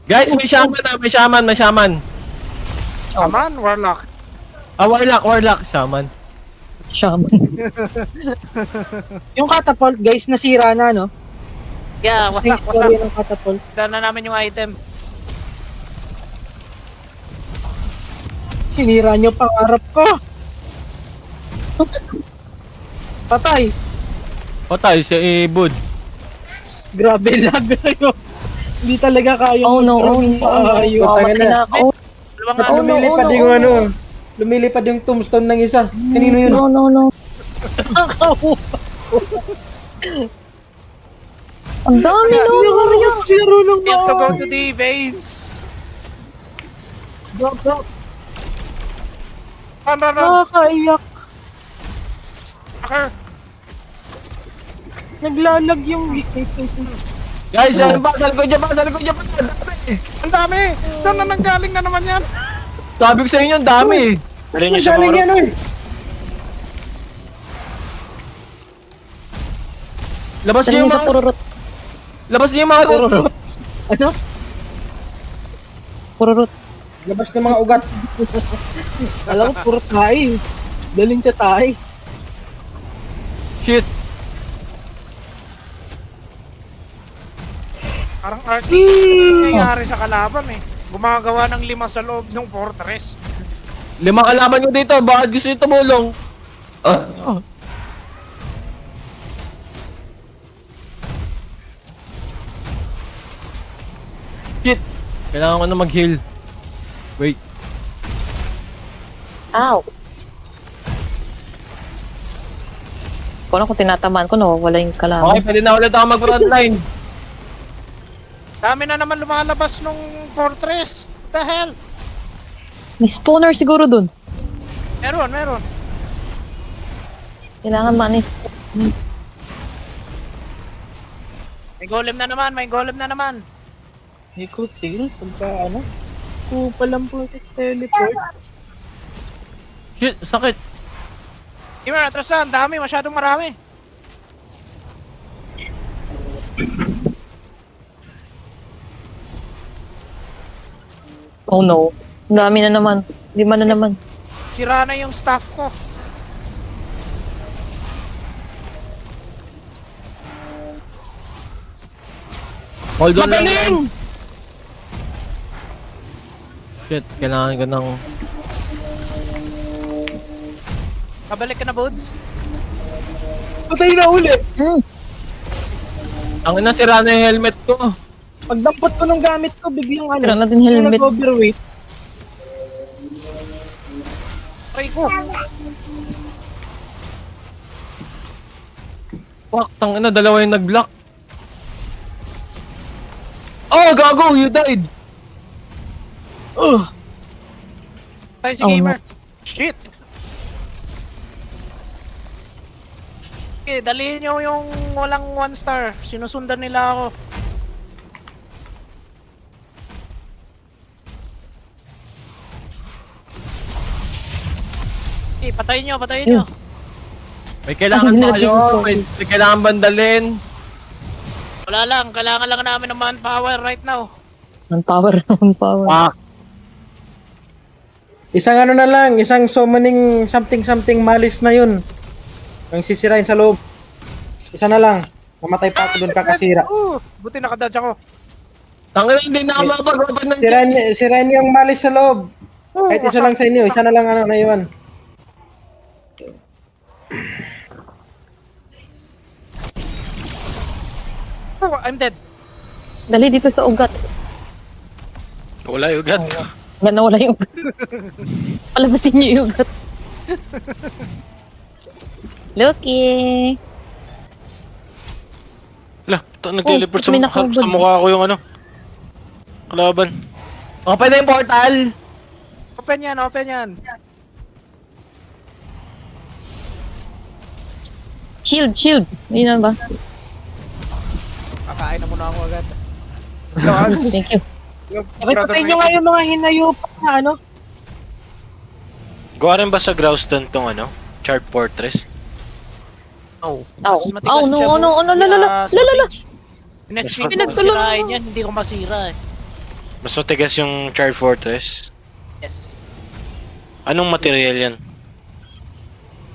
Guys, may shaman. Aman, warlock. Ah, warlock, shaman. Shaman. Yung catapult, guys, nasira na, no? Yeah, Kasi wasak. story ng catapult. Dala na namin yung item. Sinira nyo pangarap ko. Patay. Patay si Bud. Grabe lag kayo. Hindi talaga kaya Oh no, oh no. Ayun. Putangin Patay na. na ako. Dalawang Ba't Oh, no, lumilipad oh, no, yung oh, ano? Lumilipad yung tombstone ng isa. Kanino yun? No, no, no. Ang dami, no. Zero lang We have to go to the veins. Drop. Run. Nakakaiyak. Hacker. Naglalag yung game. Guys, basal ko dyan. Ang dami! Saan na nanggaling na naman yan? Sabi ko sa inyo, ang dami. Alin niyo sa Galing mga yan, oy. Labas niyo Saling yung sa mga... pururot. Labas niyo yung mga... Ano? Pururot. Labas ng mga ugat. Alam ko, puro tayo. Daling sa tayo. Shit. Parang arcade nangyayari sa kalaban eh. Gumagawa ng 5 sa loob ng fortress. 5 kalaban ko dito. Bakit gusto niyo tumulong? Shit. Kailangan ko na mag-heal. Wait. Ow! Kung ano kung tinatamaan ko, nawawala yung Okay, kalaban. pwede na ulit ako mag-frontline. Dami na naman lumalabas nung fortress. What the hell? May spawner siguro dun. Meron. Kailangan manis. May golem na naman. Eco tail, pagka ano? Kupa lang po sa teleport. Shit, sakit. Gamer, atras lang. Dami, masyadong marami. Oh no. Ang dami na naman. 5 na naman. Sira na yung staff ko. Hold on lang. Magaling! Shit, kailangan ko ng... Kabalik ka na, Bods. Patay na uli! Hmm. Ang ina, sira na yung helmet ko. Pagdampot ko ng gamit ko, biglang Sira ano, natin yung helmet. nag-overweight. Try ko. Fuck, tangina, dalawa yung nag-block. Oh, gago, you died. Try si Oh, Gamer. Shit. Okay, dalihin nyo yung walang 1 star. Sinusundan nila ako. Okay, patayin nyo. May kailangan Ay, pa kayo, nag-resist may kailangan bandalin. Wala lang, kailangan lang namin ng manpower right now. Manpower. Fuck. Isang ano na lang, isang summoning something malis na yun. Ang sisirain sa loob. Isa na lang. Namatay pa ako doon kakasira. Buti nakadodge ako. Tangina, hindi na ako makapag-open ng Sirain niyo yung malis sa loob. Kahit isa lang sa inyo, isa na lang ano, naiwan. Oh, I'm dead. Dali dito sa ugat. Wala yung ugat. Nga nawala yung ugat. Palabasin niyo yung ugat. Loki! Wala, ito nag-teleport may nakahubad. sa mukha ko yung ano. Kalaban. Open na yung portal. Open yan. Shield! Ayun na ba? Kakain na muna ako agad. Thank you. Okay, patay nyo nga yung mga hinayupak na ano. Gawa rin ba sa Growstone tong ano? Chart Fortress? Oh. Oh, oh no, lala. Next week ko Pinagtulungan sirain mo. yan, hindi ko masira eh. Mas matigas yung Chart Fortress. Yes. Anong material yan?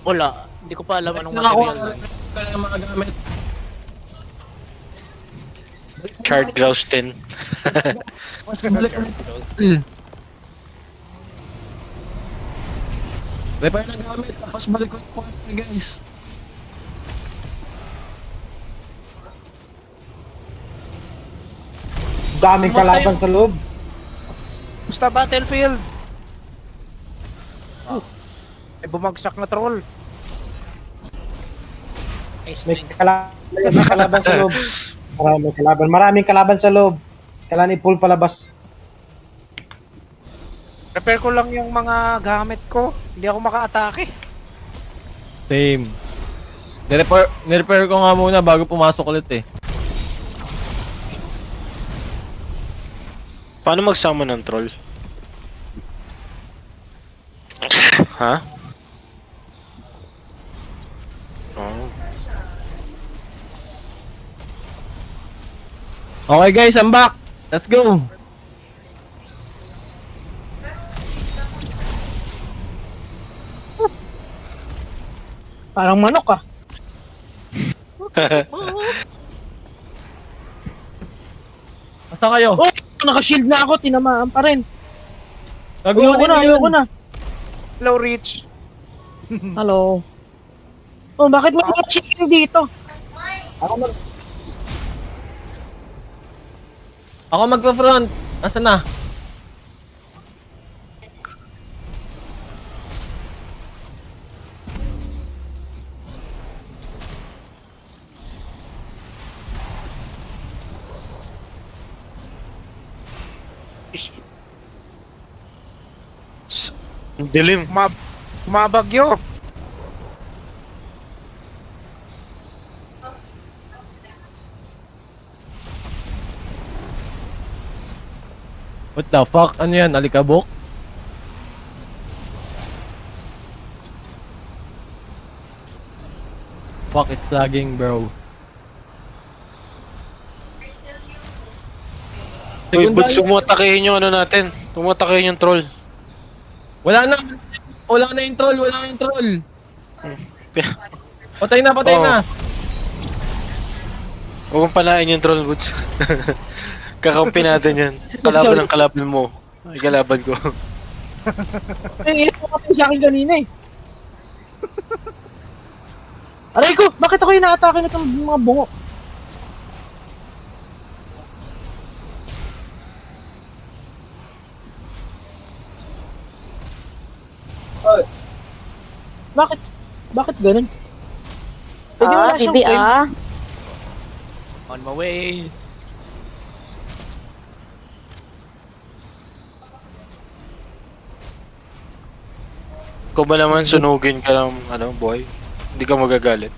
Wala. Hindi ko pa alam anong Nakakuha material. ko ng mga gamit. Chart Growstone. Mas balik ulit. Repair na gamit, tapos balik ko yung portal, guys. Daming kalaban sa loob. Basta battlefield. May bumagsak na troll. Nice May thing. kalaban sa loob. Maraming kalaban sa loob. Kailangan i-pull palabas. Prepare ko lang yung mga gamit ko. Hindi ako maka-atake. Same. Nirepair ko nga muna bago pumasok ulit eh. Paano magsama ng troll? Ha? Oh. Okay guys, I'm back. Let's go. Parang manok ah. Asa kayo? Oh, naka-shield na ako, tinamaan pa rin. Nagawa Ayoko na. Hello, Rich. Hello. Oh, bakit may mga chicken dito? Ako magpa-front. Nasaan na? Ish, Ang dilim. Mabagyo. What the fuck? Ano yan? Alikabok? Fuck, it's lagging, bro. Uy, Buds, umatakihin yung ano natin. Umatakihin yung troll. Wala na! Wala na yung troll! Wala na yung troll! Patay na! Patay Oh. na! Huwag mong palain yung troll, Buds. Kakampi natin yan. Kalaban ng kalaban mo. Ay, kalaban ko. Ay, ito kasi sa akin kanina eh. Aray ko, bakit ako inaatake na itong mga bungo? Bakit? Bakit ganun? Pwede wala siyang Bibi friend. on my way. Kung ba naman sunugin ka ng ano, boy, hindi ka magagalit.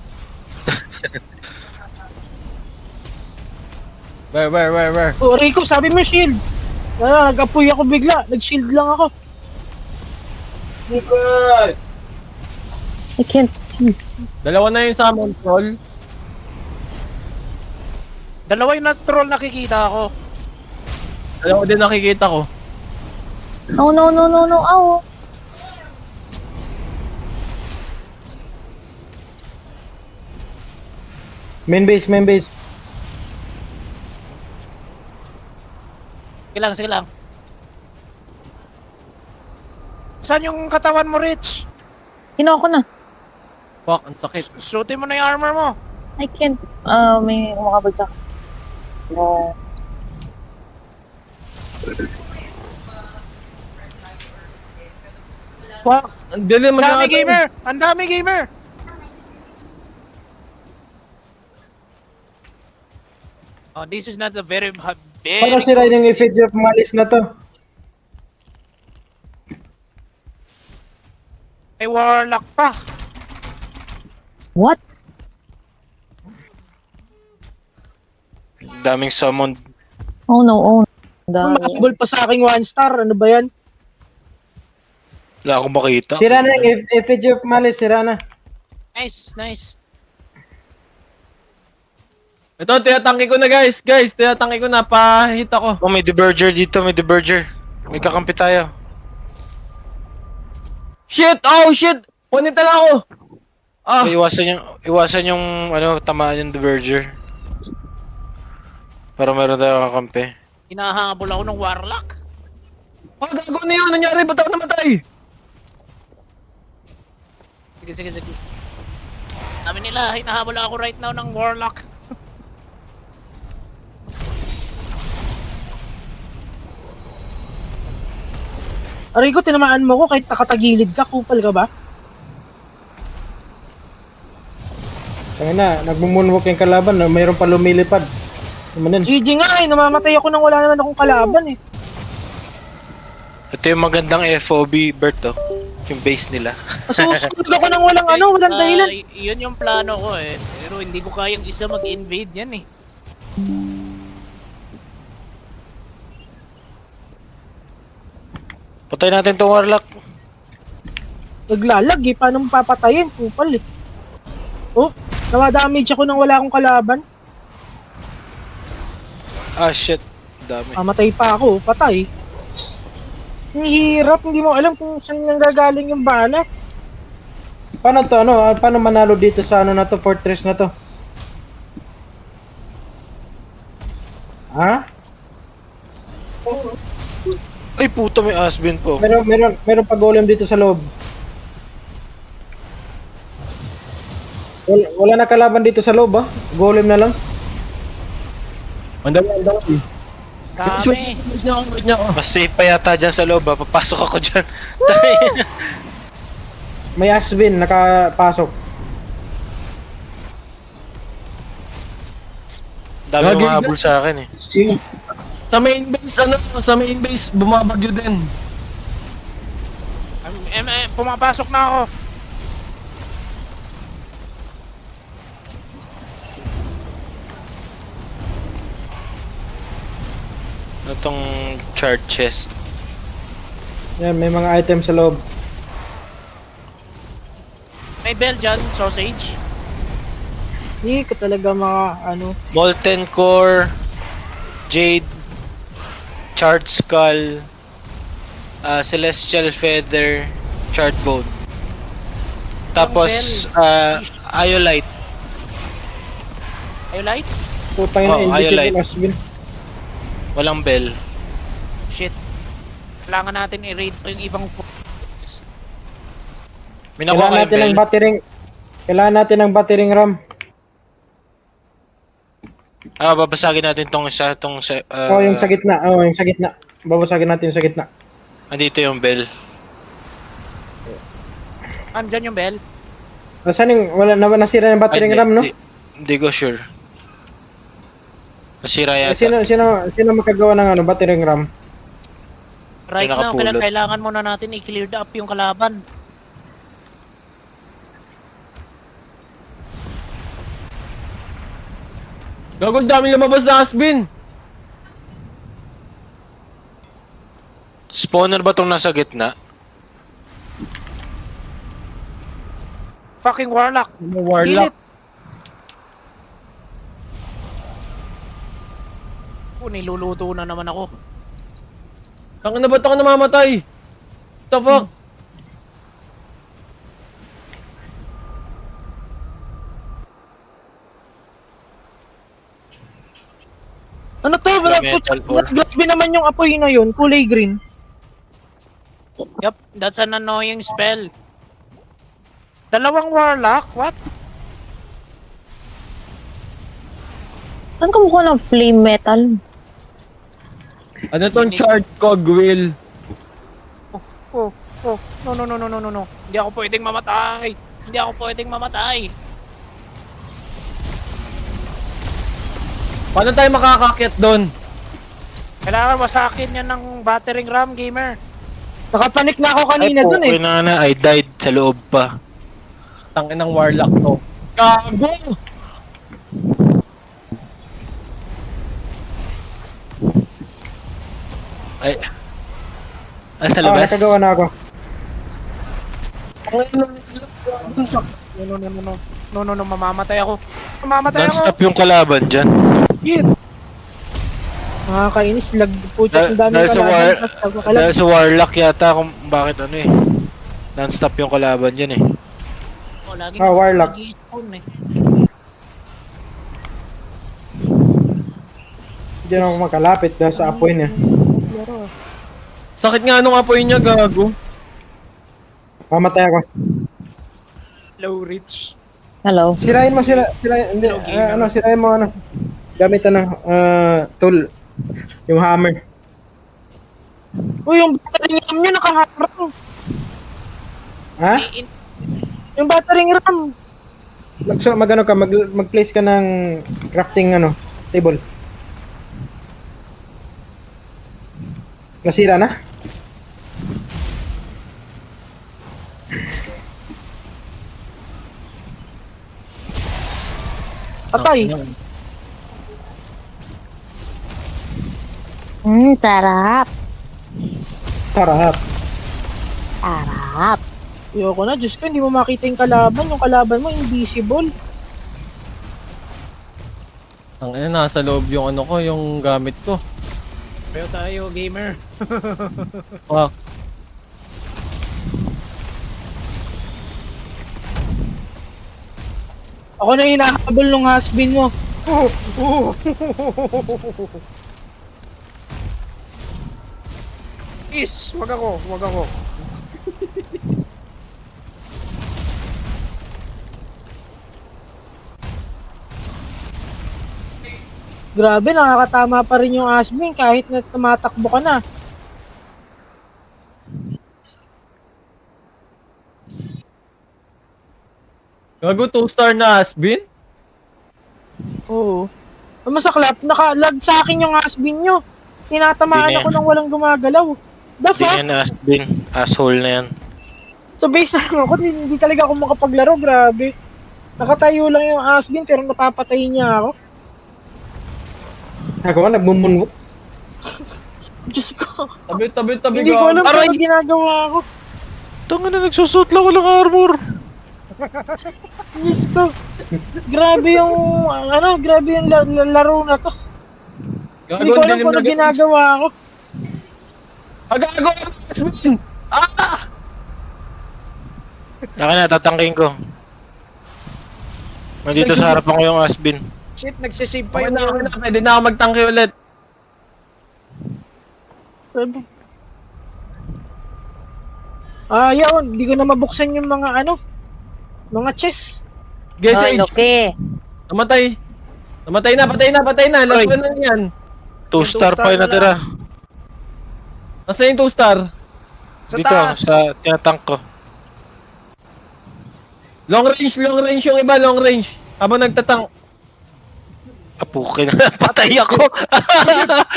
Where? Oh, Rico, sabi mo shield. Nag-apoy ako bigla. Nag-shield lang ako. I can't see. Dalawa na yung summon troll. Dalawa yung troll nakikita ako. Dalawa din nakikita ko. No. Ow. Main base, main base. Sige lang. Saan yung katawan mo, Rich? Kinuha ko na. Fuck, ang sakit. Suotin mo na yung armor mo. I can't. May umakabasa. Fuck, ang dilim Ang dami masyado. gamer! Ang dami gamer! Oh, this is not a very Paano sira yung effigy of malice na to? May warlock pa. What? Daming summon. Oh no. Dami. Mahabol pa sa aking 1 star. Ano ba yan? Wala akong makita. Sira na yung effigy of malice, sira na. Nice. Ito, tinatangki ko na guys. Guys, tinatangki ko na. Pahit ako. Oh, may diverger dito, may diverger. May kakampi tayo. Shit! Oh, shit! Punita na ako! Ah! Iwasan yung ano, tamaan yung diverger. Para meron tayong kakampi. Hinahabol ako ng warlock. Ah, gago na yun! Nangyari? Ba't ako namatay? Sige. Sabi nila, hinahabol ako right now ng warlock. Aray ko, tinamaan mo ko kahit nakatagilid ka. Kupal ka ba? Kaya na, nagmumunwalk yung kalaban, mayroon pa lumilipad. Naman GG nga eh. Namamatay ako nang wala naman akong kalaban eh. Ito yung magandang FOB, Bert, oh. Yung base nila. Nasusunod ako nang walang dahilan. Yun yung plano ko eh. Pero hindi ko kayang isa mag-invade yan eh. Patay natin tong warlock. Naglalag eh. Paano mo papatayin? Kupal eh. Oh, nawa-damage ako nang wala akong kalaban. Ah, shit. Dami. Mamatay pa ako. Patay. Ang hirap. Hindi mo alam kung saan nanggagaling yung bala. Paano to, ano? Paano manalo dito sa ano na to, fortress na to? Ha? Ay, puta, may asbin po. Meron pa golem dito sa loob. Wala na kalaban dito sa loob, ah. Golem na lang. Ang dami. Dami. Wait niya ako, wait niya ako. Mas safe pa yata dyan sa loob ha. Papasok ako dyan. May Asvin, nakapasok. Dami Gagi- yung mahabol sa akin eh. Sa main base, sa main base, bumabagyo din. Pumapasok na ako. Ano tong chart chest? Yan, may mga item sa loob. May bell dyan, sausage. Hindi ka talaga mga ano. Molten core, jade, charred skull, celestial feather, charred bone. Tapos, iolite. Ayolite? Putang ina, Oh, invisible iolite. Asvin. Walang bell. Shit. Kailangan natin i-raid yung ibang forts. May nakuha Kailangan kayong natin bell? ng battering. Kailangan natin ng battering RAM. Babasagin natin tong isa, tong Yung sa gitna. Yung sa gitna. Babasagin natin yung sa gitna. andito yung bell. Andyan yung bell. Saan yung, nasira yung battering Ay, RAM, no? Hindi ko sure. Nasira yata. Sino makagawa ng battering RAM? Right May now, nakapulot. kailangan muna natin i-clear up yung kalaban. Gago, ang daming lumabas na Asbin. Spawner ba tong nasa gitna? Fucking warlock. Warlock. Niluluto na naman ako. Tangin na ba't ako namamatay? What the fuck? Ano to? Metal ore. Grabe naman yung apoy na yun, kulay green. Yup, that's an annoying spell. Dalawang warlock? What? Saan ka mukha ng flame metal? Ano tong chart cogwheel? Oh. No. Hindi ako pwedeng mamatay. Hindi ako pwedeng mamatay. Paano tayo makakakit doon? Kailangan masakin yan ng battering ram, gamer. Nakapanik na ako kanina dun eh. Okay na, I died sa loob pa. Tangin ng warlock to. Gago! Ay. Sa labas? Nakagawa na ako. No, mamamatay ako. Mamamatay ako. Non-stop yung kalaban dyan. Shit. Nakakainis, lag po ang dami Dahil sa kalaban. dahil sa warlock yata kung bakit ano eh. Non-stop yung kalaban dyan eh. Oh, lagi Warlock. nag-i-spawn eh. Hindi na ako makalapit dahil sa apoy niya. Sakit nga nung apoy niya, gago. Mamatay ako. Low reach. Hello. Sirain mo hindi, sirain mo gamit tool. Yung hammer. Uy, yung battering ram nyo nakaharang. Ha? Yung battering ram. Mag-place ka ng crafting table. Nasira na? Patay. Sarap. Sarap. Sarap. Ayoko na, Diyos ko, hindi mo makita yung kalaban. Yung kalaban mo, invisible. Tangin na, nasa loob yung ano ko, yung gamit ko. Pero tayo, gamer. Fuck. Ako na yung hinahabol ng husband mo. Is, wag ako. Grabe, nakakatama pa rin yung Asmin kahit na tumatakbo ka na. Gago 2-star na Asbin? Oo. Ang masaklap, naka-lag sa akin yung Asmin nyo. Tinatamaan Hindi na ako nang walang gumagalaw. The Hindi fuck? yan Asbin. Asshole na yan. So base lang ako, hindi talaga ako makapaglaro, grabe. Nakatayo lang yung Asmin pero napapatay niya ako. Ako nga, nagmumunwok. Diyos ko. Tabi Hindi ko alam Aray! paano ginagawa ko. Tanga na, nagsusot lang walang armor. Diyos ko. Grabe yung, grabe yung laro na to. Hindi ko alam kung ano ginagawa ko. Gago! Asbin! Ah! Akin na, tatangking ko. Nandito sa harapan ko yung Asbin. Shit, nagsisave pa Okay yung... na, pwede na ako magtangke ulit. Sabi. Yun, hindi ko na mabuksan yung mga chest. Guess Ay, age. okay. Namatay. Patay na. Last Ay. one na yan. 2-star pa yung na natira. Nasa yung 2-star? Sa Dito, taas. sa tinatank ko. Long range yung iba, long range. Habang nagtatang. Apukin na, patay ako.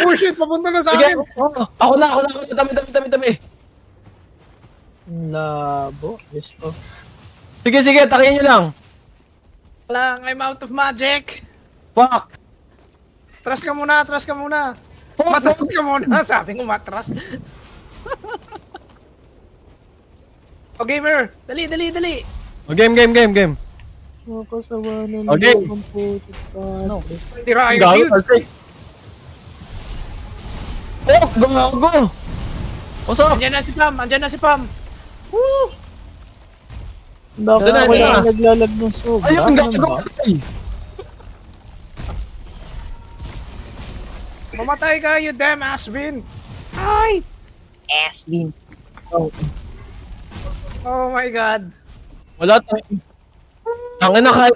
Oh shit, papunta na sa Sige, akin. ako na. Tabi. Labo. Diyos ko. Sige, atakin nyo lang. Lang, I'm out of magic. Fuck. Atras ka muna. Matras ka muna. Sabi ko matras. O gamer, dali. Oh, game. Makasawa na Okay. ang puto ka. No. Tira yung Gago, shield. talsik. Oh, gago. What's up? Andyan na si Pam. Woo! Bakit Dala, ako dala. lang naglalag ng sobra? Ayun, Ano gago. ba? Mamatay ka, you damn Asvin. Ay! Asbin. Oh my god. Wala tayo. Tangin na kahit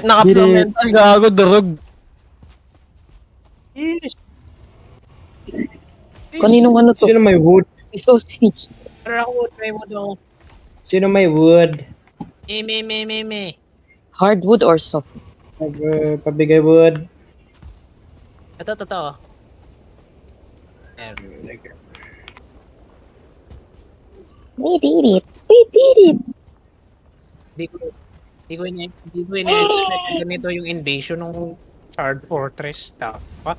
naka-mental, gago, durog. Kaninong ano to? Sino may wood? Sausage. Pero ako, try mo daw. Sino may wood? Me. Hardwood or soft? Pabigay wood. Ito. We did it. Hindi ko ina-expect na ganito yung invasion ng Charred Fortress stuff. Ha?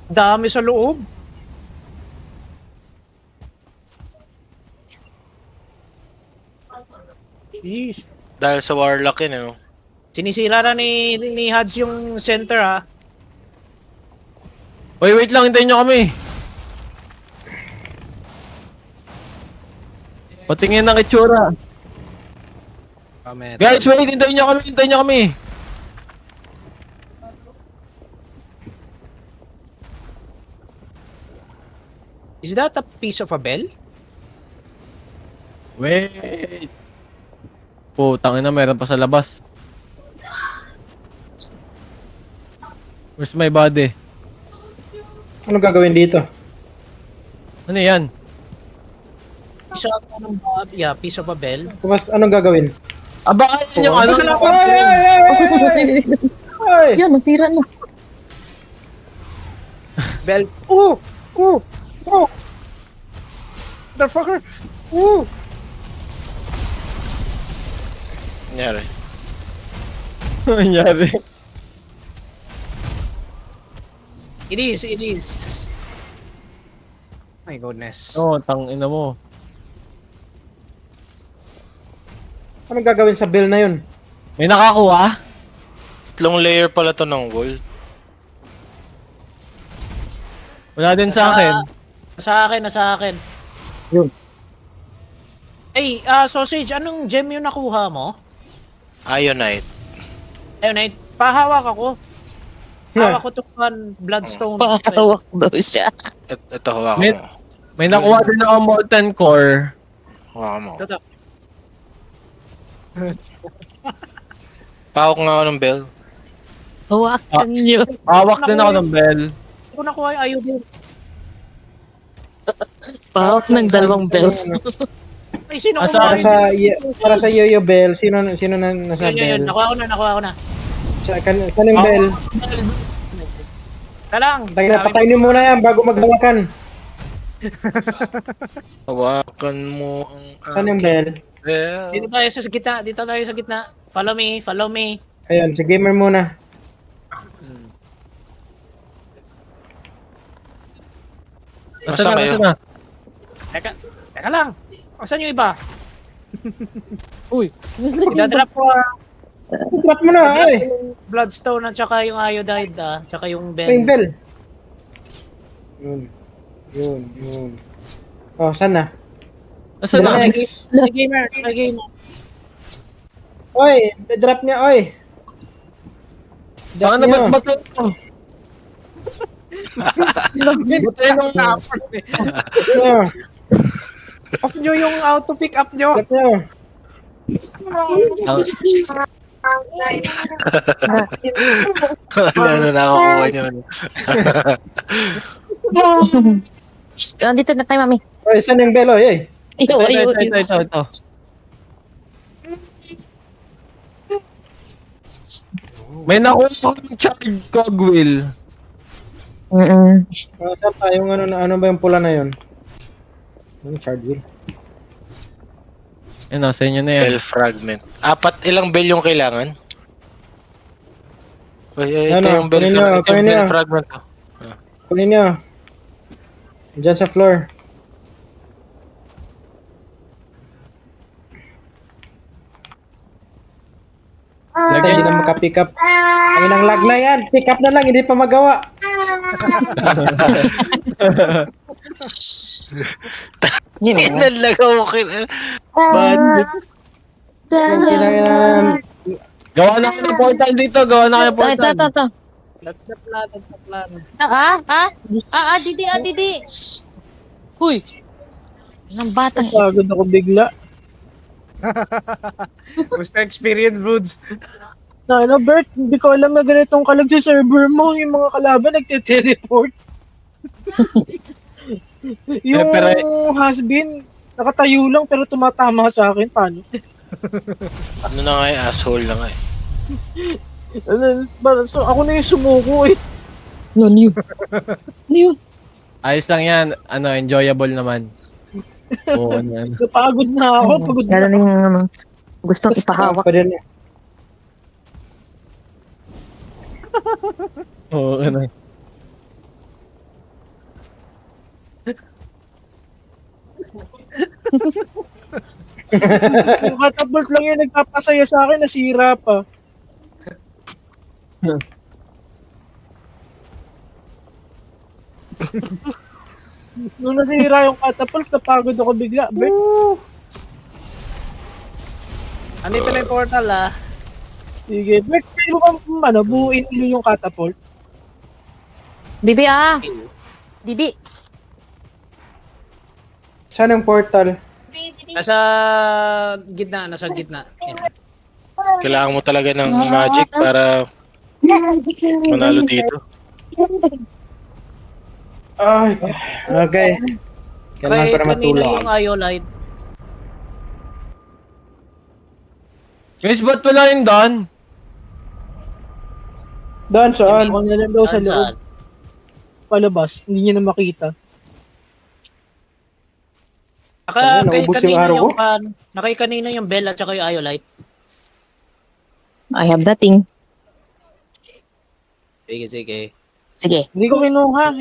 Dami sa loob. Yeesh. Dahil sa Warlock yun, ano. Sinisira na ni Hads yung center ha. Wait lang, hintayin nyo kami. Patingin ng itsura. Guys, wait, hintayin nyo kami. Is that a piece of a bell? Wait. Putang ina, meron pa sa labas. Where's my body? Ano gagawin dito? Ano yan? Piece of piece of a bell. Kumas, anong gagawin? Aba, yan yung ano? Ay! Yun, nasira na. Bell. Motherfucker. Nangyari. Ano nangyari? It is. My goodness. Oo, tangina mo. Anong gagawin sa bill na yun? May nakakuha? 3 layer pala to ng gold. Wala din sa akin. Sa akin. Yun. Hey, Sausage, anong gem yung nakuha mo? Ionite. Ayun, ay, pahawak ako. Hawak ko tong bloodstone. Pakatawak daw siya. Ito, hawakan May- mo. May nakuha din ako molten core. Hawakan mo. Ito. Pahawak nga ako ng bell. Hawakan niyo. Hawak din ako ng bell. Hindi ko nakuha yung iodine. Hawak ng dalawang bells. Ay, sino Ah, kumuha? Para sa Yoyo Bell, sino na nasa Yun, yun, yun. bell? Nakuha ko na. Saan yung bell? Talang. Patayin niyo muna yan bago maghawakan. Hawakan mo ang Saan yung bell? bell. Dito tayo sa gitna. Dito tayo sa gitna. Follow me. Follow me. Ayun, si gamer muna. Nasaan na, kayo? nasaan na? Teka lang. Asan yung iba? Uy. Idadrop ko Drop mo na, ay! bloodstone at saka yung iodide tsaka yung Ay, yung bell. bell. Yun. Oh, saan na? Nasaan na? Dala- Hey, gamer. Hey, gamer. Oy, drop niya, oy! Saan na ba't ba't ito? Oh, Off nyo yung auto pick up nyo. drop niya. Ano nakakuha niya. Dito na tayo, mami. Oy, saan yung bell, oy? Oy. Ito, Ito. May nakuha akong charge cogwheel. Mm-mm. Oh, saan pa? Yung ano ba yung pula na yun? Yung charge wheel. Ano, sa inyo na yan. Bell fragment. Ilang bell yung kailangan? Uy, ito Ano, yung bell, kunin nyo, ito yung kunin bell nyo. fragment. Kunin niyo. Diyan sa floor. Hindi Lagyan. na makapick up. Ang inang lag na yan. Pick up na lang, hindi pa magawa. Yun, oh. Nalagaw ko. Bandit. Kailangan Gawa na kayo ng portal dito. Gawa na kayo ng portal. Ito. That's the plan. That's the plan. Didi. Huy. Ng batang. Pagod ako bigla. Basta experience, Boods. Na Bert, hindi ko alam na ganitong kalag sa server mo. Yung mga kalaban nagte-teleport. Yung has-been, nakatayo lang pero tumatama sa akin. Paano? Ano na nga asshole na nga eh. So, ako na yung sumuko eh. No, new. Ayos lang yan. Ano, enjoyable naman. Oo, ano. Napagod na ako. Pagod na Lalo na ako. yung gustong ipahawak. pa din. Oo, ano. Yung catapult lang yung nagpapasaya sa akin, nasira pa. Nung nasira yung catapult, napagod ako bigla. Bert, Andito na yung portal sige. Bert, pwede mo bang buuin ulit yung catapult? Bibi Didi. Saan ang portal? Nasa gitna. Yan. Kailangan mo talaga ng magic para manalo dito. Ay, okay. Kailangan ko na Kanina matulog. yung iolite. Guys, ba't wala yung doon? Doon saan? Ako na lang daw sa loob. Saan? Palabas, hindi niya na makita. Ano, naubos yung araw ko? Nakay kanina yung bell at saka yung iolite. I have that thing. Sige. Sige. Hindi ko kinuha.